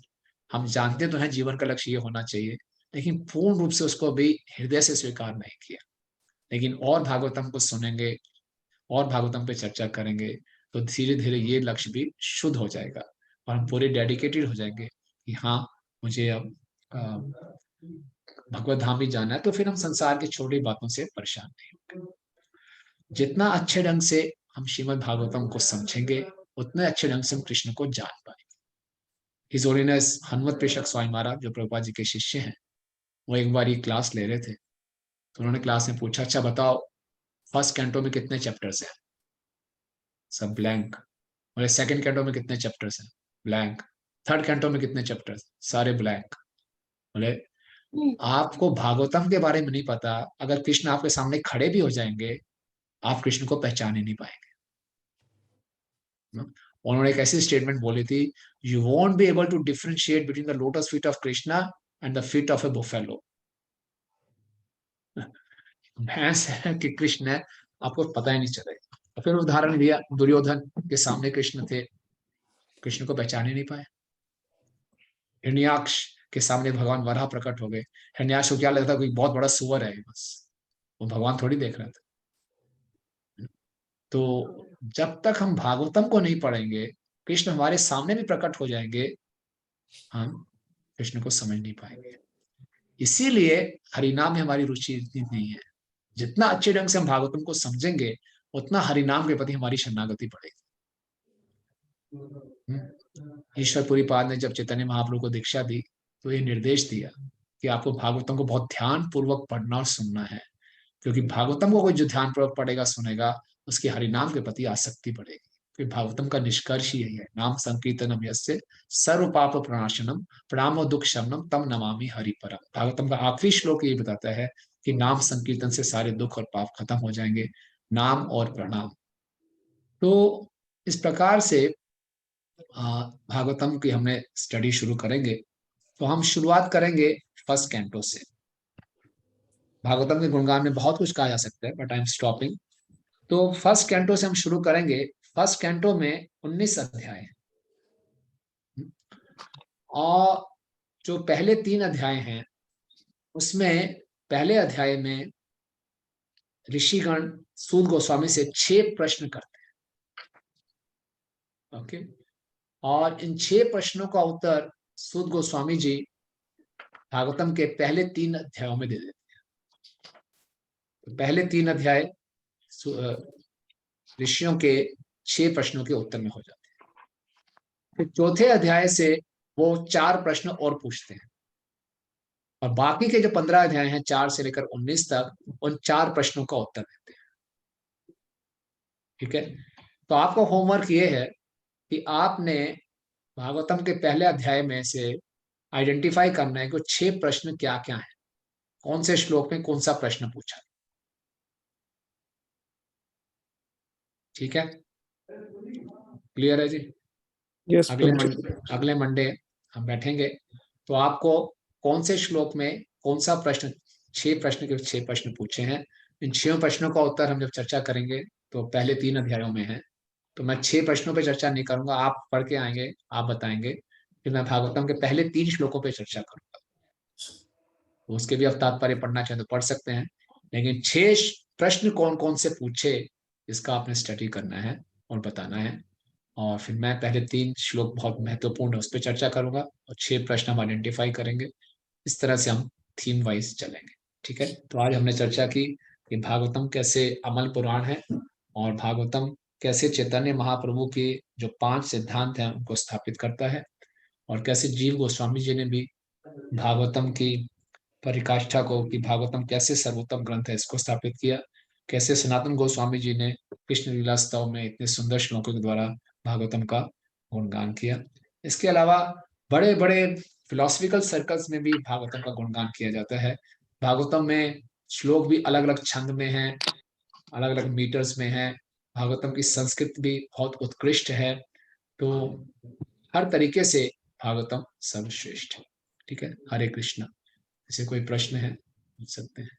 Speaker 1: हम जानते तो हैं जीवन का लक्ष्य ये होना चाहिए, लेकिन पूर्ण रूप से उसको भी हृदय से स्वीकार नहीं किया. लेकिन और भागवतम को सुनेंगे और भागवतम पे चर्चा करेंगे तो धीरे धीरे ये लक्ष्य भी शुद्ध हो जाएगा और हम पूरे डेडिकेटेड हो जाएंगे कि हाँ, मुझे अब भगवत धाम भी जाना है. तो फिर हम संसार की छोटी बातों से परेशान नहीं होंगे. जितना अच्छे ढंग से हम श्रीमद् भागवतम को समझेंगे, उतने अच्छे ढंग से हम कृष्ण को जान पाएंगे. हिज होलीनेस हनुमत प्रेषक स्वामी महाराज, जो प्रभुपाद जी के शिष्य हैं, वो एक बार ये क्लास ले रहे थे. तो उन्होंने क्लास में पूछा, अच्छा बताओ फर्स्ट कैंटो में कितने चैप्टर्स हैं? सब ब्लैंक. बोले सेकंड कैंटो में कितने चैप्टर्स हैं? ब्लैंक. थर्ड कैंटो में कितने चैप्टर्स? सारे ब्लैंक. बोले आपको भागवतम के बारे में नहीं पता, अगर कृष्ण आपके सामने खड़े भी हो जाएंगे, आप कृष्ण को पहचान ही नहीं पाएंगे. उन्होंने एक ऐसी स्टेटमेंट बोली थी, you won't be able to differentiate between the lotus feet of Krishna and the feet of a buffalo. भैंस है कि कृष्ण है, आपको पता ही नहीं चलेगा. फिर उदाहरण दिया, दुर्योधन के सामने कृष्ण थे, कृष्ण को पहचान ही नहीं पाए। हिरण्याक्ष के सामने भगवान वराह प्रकट हो गए, हिरण्याक्ष को क्या लगता कोई बहुत बड़ा सुअर है बस, वो भगवान थोड़ी देख रहा था। तो जब तक हम भागवतम को नहीं पढ़ेंगे, कृष्ण हमारे सामने भी प्रकट हो जाएंगे, हम कृष्ण को समझ नहीं पाएंगे। इसीलिए हरिनाम में हमारी रुचि इतनी नहीं है। जितना अच्छे ढंग से हम भागवतम को समझेंगे, उतना हरिनाम के प्रति हमारी शरणागति बढ़ेगी। ईश्वरपुरी पाद ने जब चैतन्य महाप्रभु को दीक्षा दी, तो ये निर्देश दिया कि आपको भागवतम को बहुत ध्यान पूर्वक पढ़ना और सुनना है, क्योंकि भागवतम को कोई जो ध्यान पूर्वक पढ़ेगा सुनेगा, उसकी हरिनाम के प्रति आसक्ति बढ़ेगी। क्योंकि भागवतम का निष्कर्ष ही यही है, नाम संकीर्तनम यस्य सर्व पाप प्रणाशनम प्रणामो दुख शमनम तम नमामि हरि परम। भागवतम का आखिरी श्लोक ये बताता है कि नाम संकीर्तन से सारे दुख और पाप खत्म हो जाएंगे, नाम और प्रणाम। तो इस प्रकार से भागवतम की हमने स्टडी शुरू करेंगे। तो हम शुरुआत करेंगे फर्स्ट कैंटो से। भागवतम के गुणगान में बहुत कुछ कहा जा सकता है, बट आई एम स्टॉपिंग। तो फर्स्ट कैंटो से हम शुरू करेंगे। फर्स्ट कैंटो में 19 अध्याय हैं, और जो पहले 3 अध्याय हैं, उसमें पहले अध्याय में ऋषिगण सूत गोस्वामी से 6 प्रश्न करते हैं। ओके, और इन 6 प्रश्नों का उत्तर सूत गोस्वामी जी भागवतम के पहले 3 अध्यायों में दे देते हैं। तो पहले 3 अध्याय ऋषियों के 6 प्रश्नों के उत्तर में हो जाते हैं। फिर चौथे अध्याय से वो 4 प्रश्न और पूछते हैं, और बाकी के जो 15 अध्याय हैं 4 से लेकर 19 तक, उन 4 प्रश्नों का उत्तर देते हैं। ठीक है, तो आपको होमवर्क ये है कि आपने भागवतम के पहले अध्याय में से आइडेंटिफाई करना है कि 6 प्रश्न क्या क्या है, कौन से श्लोक में कौन सा प्रश्न पूछा। ठीक है, क्लियर है जी?
Speaker 2: Yes,
Speaker 1: अगले मंडे हम बैठेंगे, तो आपको कौन से श्लोक में कौन सा प्रश्न, 6 प्रश्न के 6 प्रश्न पूछे हैं, इन 6 प्रश्नों का उत्तर हम जब चर्चा करेंगे तो पहले 3 अध्यायों में है। तो मैं 6 प्रश्नों पे चर्चा नहीं करूंगा, आप पढ़ के आएंगे, आप बताएंगे। फिर मैं भागवतम के पहले 3 श्लोकों पे चर्चा करूंगा। उसके भी आप तात्पर्य पढ़ना चाहें तो पढ़ सकते हैं, लेकिन 6 प्रश्न कौन कौन से पूछे, इसका आपने स्टडी करना है और बताना है। और फिर मैं पहले 3 श्लोक बहुत महत्वपूर्ण है उस पर चर्चा करूंगा, और 6 प्रश्न हम आइडेंटिफाई करेंगे। इस तरह से हम थीम वाइज चलेंगे। ठीक है, तो आज हमने चर्चा की कि भागवतम कैसे अमल पुराण है, और भागवतम कैसे चैतन्य महाप्रभु के जो 5 सिद्धांत हैं उनको स्थापित करता है, और कैसे जीव गोस्वामी जी ने भी भागवतम की परिकाष्ठा को, कि भागवतम कैसे सर्वोत्तम ग्रंथ है, इसको स्थापित किया। कैसे सनातन गोस्वामी जी ने कृष्ण लीला स्तव में इतने सुंदर श्लोकों के द्वारा भागवतम का गुणगान किया। इसके अलावा बड़े बड़े फिलोसफिकल सर्कल्स में भी भागवतम का गुणगान किया जाता है। भागवतम में श्लोक भी अलग अलग छंद में हैं, अलग अलग मीटर्स में हैं। भागवतम की संस्कृत भी बहुत उत्कृष्ट है। तो हर तरीके से भागवतम सर्वश्रेष्ठ है। ठीक है, हरे कृष्णा। ऐसे कोई प्रश्न है पूछ सकते हैं।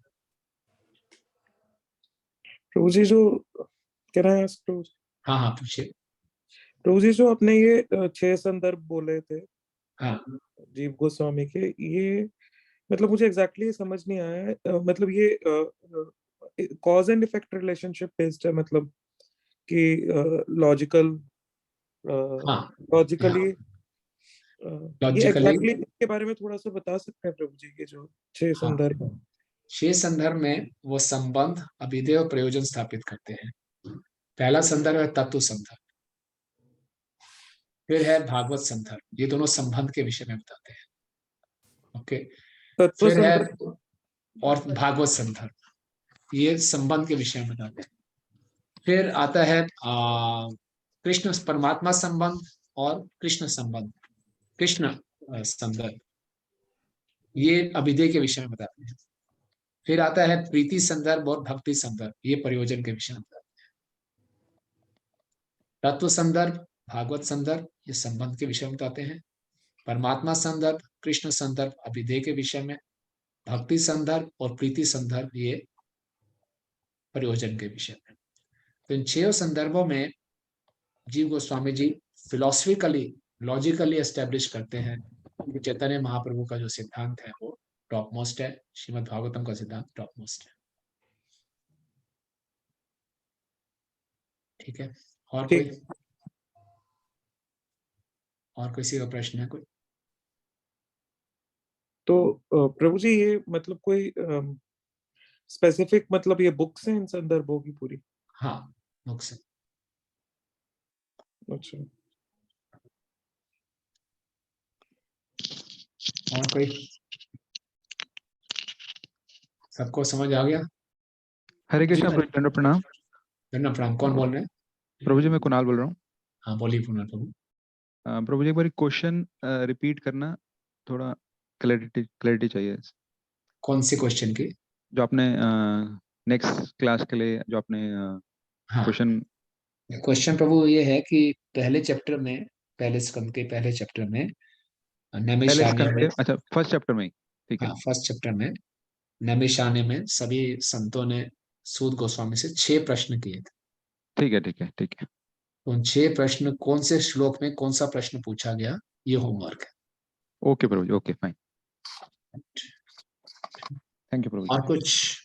Speaker 2: प्रभु जी, जो कैन आई आस्क प्रभु जी?
Speaker 1: हाँ हाँ पूछिए।
Speaker 2: प्रभु जी, जो आपने ये 6 संदर्भ बोले थे
Speaker 1: हाँ
Speaker 2: जीव गोस्वामी के, ये मतलब मुझे एग्जैक्टली समझ नहीं आया है। मतलब ये cause and effect relationship based है, मतलब कि
Speaker 1: हाँ
Speaker 2: लॉजिकली ये
Speaker 1: लॉजिकली
Speaker 2: एग्जैक्टली इसके बारे में थोड़ा सा बता सकते हैं प्रभु जी, के जो 6
Speaker 1: हाँ,
Speaker 2: संदर्भ हैं?
Speaker 1: 6 संदर्भ में वो संबंध, अभिधेय और प्रयोजन स्थापित करते हैं। पहला संदर्भ है तत्व संदर्भ, फिर है भागवत संदर्भ, ये दोनों संबंध के विषय में बताते हैं। ओके,
Speaker 2: तत्व
Speaker 1: फिर है
Speaker 2: संदर्भ
Speaker 1: और भागवत संदर्भ, ये संबंध के विषय में बताते हैं। फिर आता है कृष्ण परमात्मा संबंध और कृष्ण संबंध, कृष्ण संदर्भ, ये अभिधेय के विषय में बताते हैं। फिर आता है प्रीति संदर्भ और भक्ति संदर्भ, ये प्रयोजन के विषय में बताते हैं। तत्व संदर्भ, भागवत संदर्भ, ये संबंध के विषय में बताते हैं। परमात्मा संदर्भ, कृष्ण संदर्भ अभिधेय के विषय में। भक्ति संदर्भ और प्रीति संदर्भ ये प्रयोजन के विषय में। तो इन 6 संदर्भों में जीव Goswami ji philosophically logically establish करते हैं कि चैतन्य महाप्रभु का जो सिद्धांत है वो टॉप मोस्ट है, श्रीमद् भागवतम का सिद्धांत टॉप मोस्ट है। ठीक है, और कोई
Speaker 2: ठीक।
Speaker 1: और किसी का प्रश्न है कोई?
Speaker 2: तो प्रभु जी ये मतलब कोई स्पेसिफिक मतलब ये बुक्स हैं इन संदर्भों की पूरी?
Speaker 1: हाँ, बुक्स।
Speaker 2: अच्छा,
Speaker 1: और कोई? सबको समझ आ गया?
Speaker 9: हरे कृष्णा प्रभु, दंड प्रणाम।
Speaker 1: धन्यवाद प्रणाम। कौन बोल रहे हैं?
Speaker 9: प्रभु जी मैं कुणाल बोल रहा हूँ।
Speaker 1: हाँ बोलिए पुनः प्रभु।
Speaker 9: प्रभु जी एक बार क्वेश्चन रिपीट करना, थोड़ा क्लैरिटी चाहिए।
Speaker 1: कौन से क्वेश्चन की?
Speaker 9: जो आपने नेक्स्ट क्लास के लिए जो आपने
Speaker 1: हाँ,
Speaker 9: क्वेश्चन
Speaker 1: क्वेश्चन प्रभु ये है कि पहले चैप्टर में, पहले स्कंद के पहले चैप्टर में
Speaker 9: पहले
Speaker 1: नैमिषारण्य में,
Speaker 9: अच्छा फर्स्ट चैप्टर में ही, ठीक है
Speaker 1: हाँ फर्स्ट चैप्टर में नैमिषारण्य में सभी संतों ने सूत गोस्वामी से 6 प्रश्न किए थे।
Speaker 9: ठीक है ठीक है ठीक है।
Speaker 1: उन 6 प्रश्न कौन से श्लोक में कौन सा प्रश्न पूछा गया, ये होमवर्क है।
Speaker 9: Okay Prabhu ji, okay fine, thank you Prabhu ji.
Speaker 1: और कुछ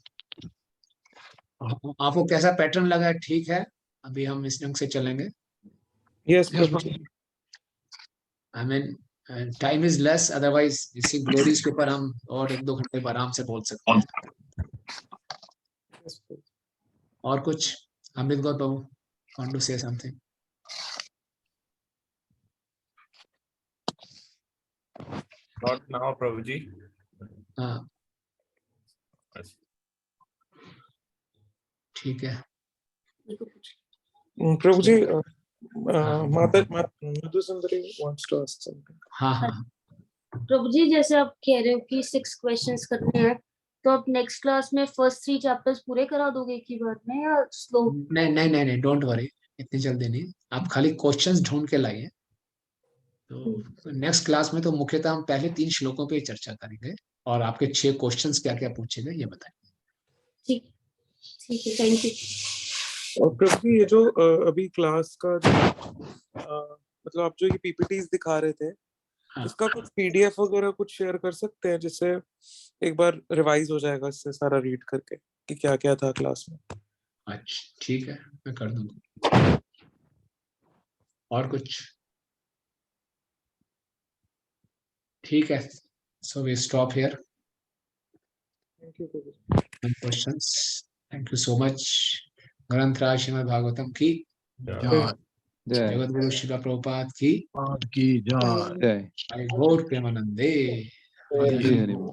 Speaker 1: आपको कैसा पैटर्न लगा है? ठीक है, अभी हम इस ढंग से चलेंगे।
Speaker 2: यस
Speaker 3: Yes,
Speaker 2: प्रभु जी।
Speaker 1: I mean time is less, otherwise इसी ग्लोरीज के ऊपर हम और 1-2 घंटे आराम से बोल सकते हैं।
Speaker 2: Yes, प्रभु।
Speaker 1: और कुछ? Amit Gaur Babu want to say something?
Speaker 4: Not now, Prabhuji.
Speaker 1: हाँ ठीक है।
Speaker 2: प्रभु जी
Speaker 1: हाँ
Speaker 2: मधु सुंदरी wants to ask something.
Speaker 1: हाँ हाँ
Speaker 10: प्रभु जी जैसे आप कह रहे हो कि 6 क्वेश्चंस करने हैं, तो आप नेक्स्ट क्लास में फर्स्ट 3 चैप्टर्स पूरे करा दोगे एक ही बार में या स्लो?
Speaker 1: नहीं नहीं नहीं नहीं, डोंट वरी, इतनी जल्दी नहीं। आप खाली क्वेश्चंस ढूंढ के लाइए। तो नेक्स्ट क्लास में तो मुख्यतः हम पहले 3 श्लोकों पे चर्चा करेंगे और आपके 6 क्वेश्चंस क्या क्या पूछे गए ये बताएंगे।
Speaker 10: ठीक ठीक है, थैंक यू।
Speaker 2: और प्रभु जी ये जो अभी क्लास का मतलब आप जो ये पीपीटीज दिखा रहे थे,
Speaker 1: हाँ।
Speaker 2: इसका कुछ पीडीएफ वगैरह कुछ शेयर कर सकते हैं जिससे एक बार रिवाइज हो जाएगा इससे सारा रीड करके कि क्या क्या था क्लास में?
Speaker 1: अच्छा ठीक है, मैं कर दूंगा। और कुछ? ठीक है, so we stop here.
Speaker 2: Thank you Prabhu ji.
Speaker 1: Questions, thank you so much. ग्रंथराज श्रीमद् भागवतम की,
Speaker 3: जय
Speaker 9: जय
Speaker 1: जगत गुरु शिला प्रभुपाद की
Speaker 3: की जय।
Speaker 9: जय
Speaker 1: हरि घोर प्रेमानंदे।
Speaker 9: हरि हरि बोल।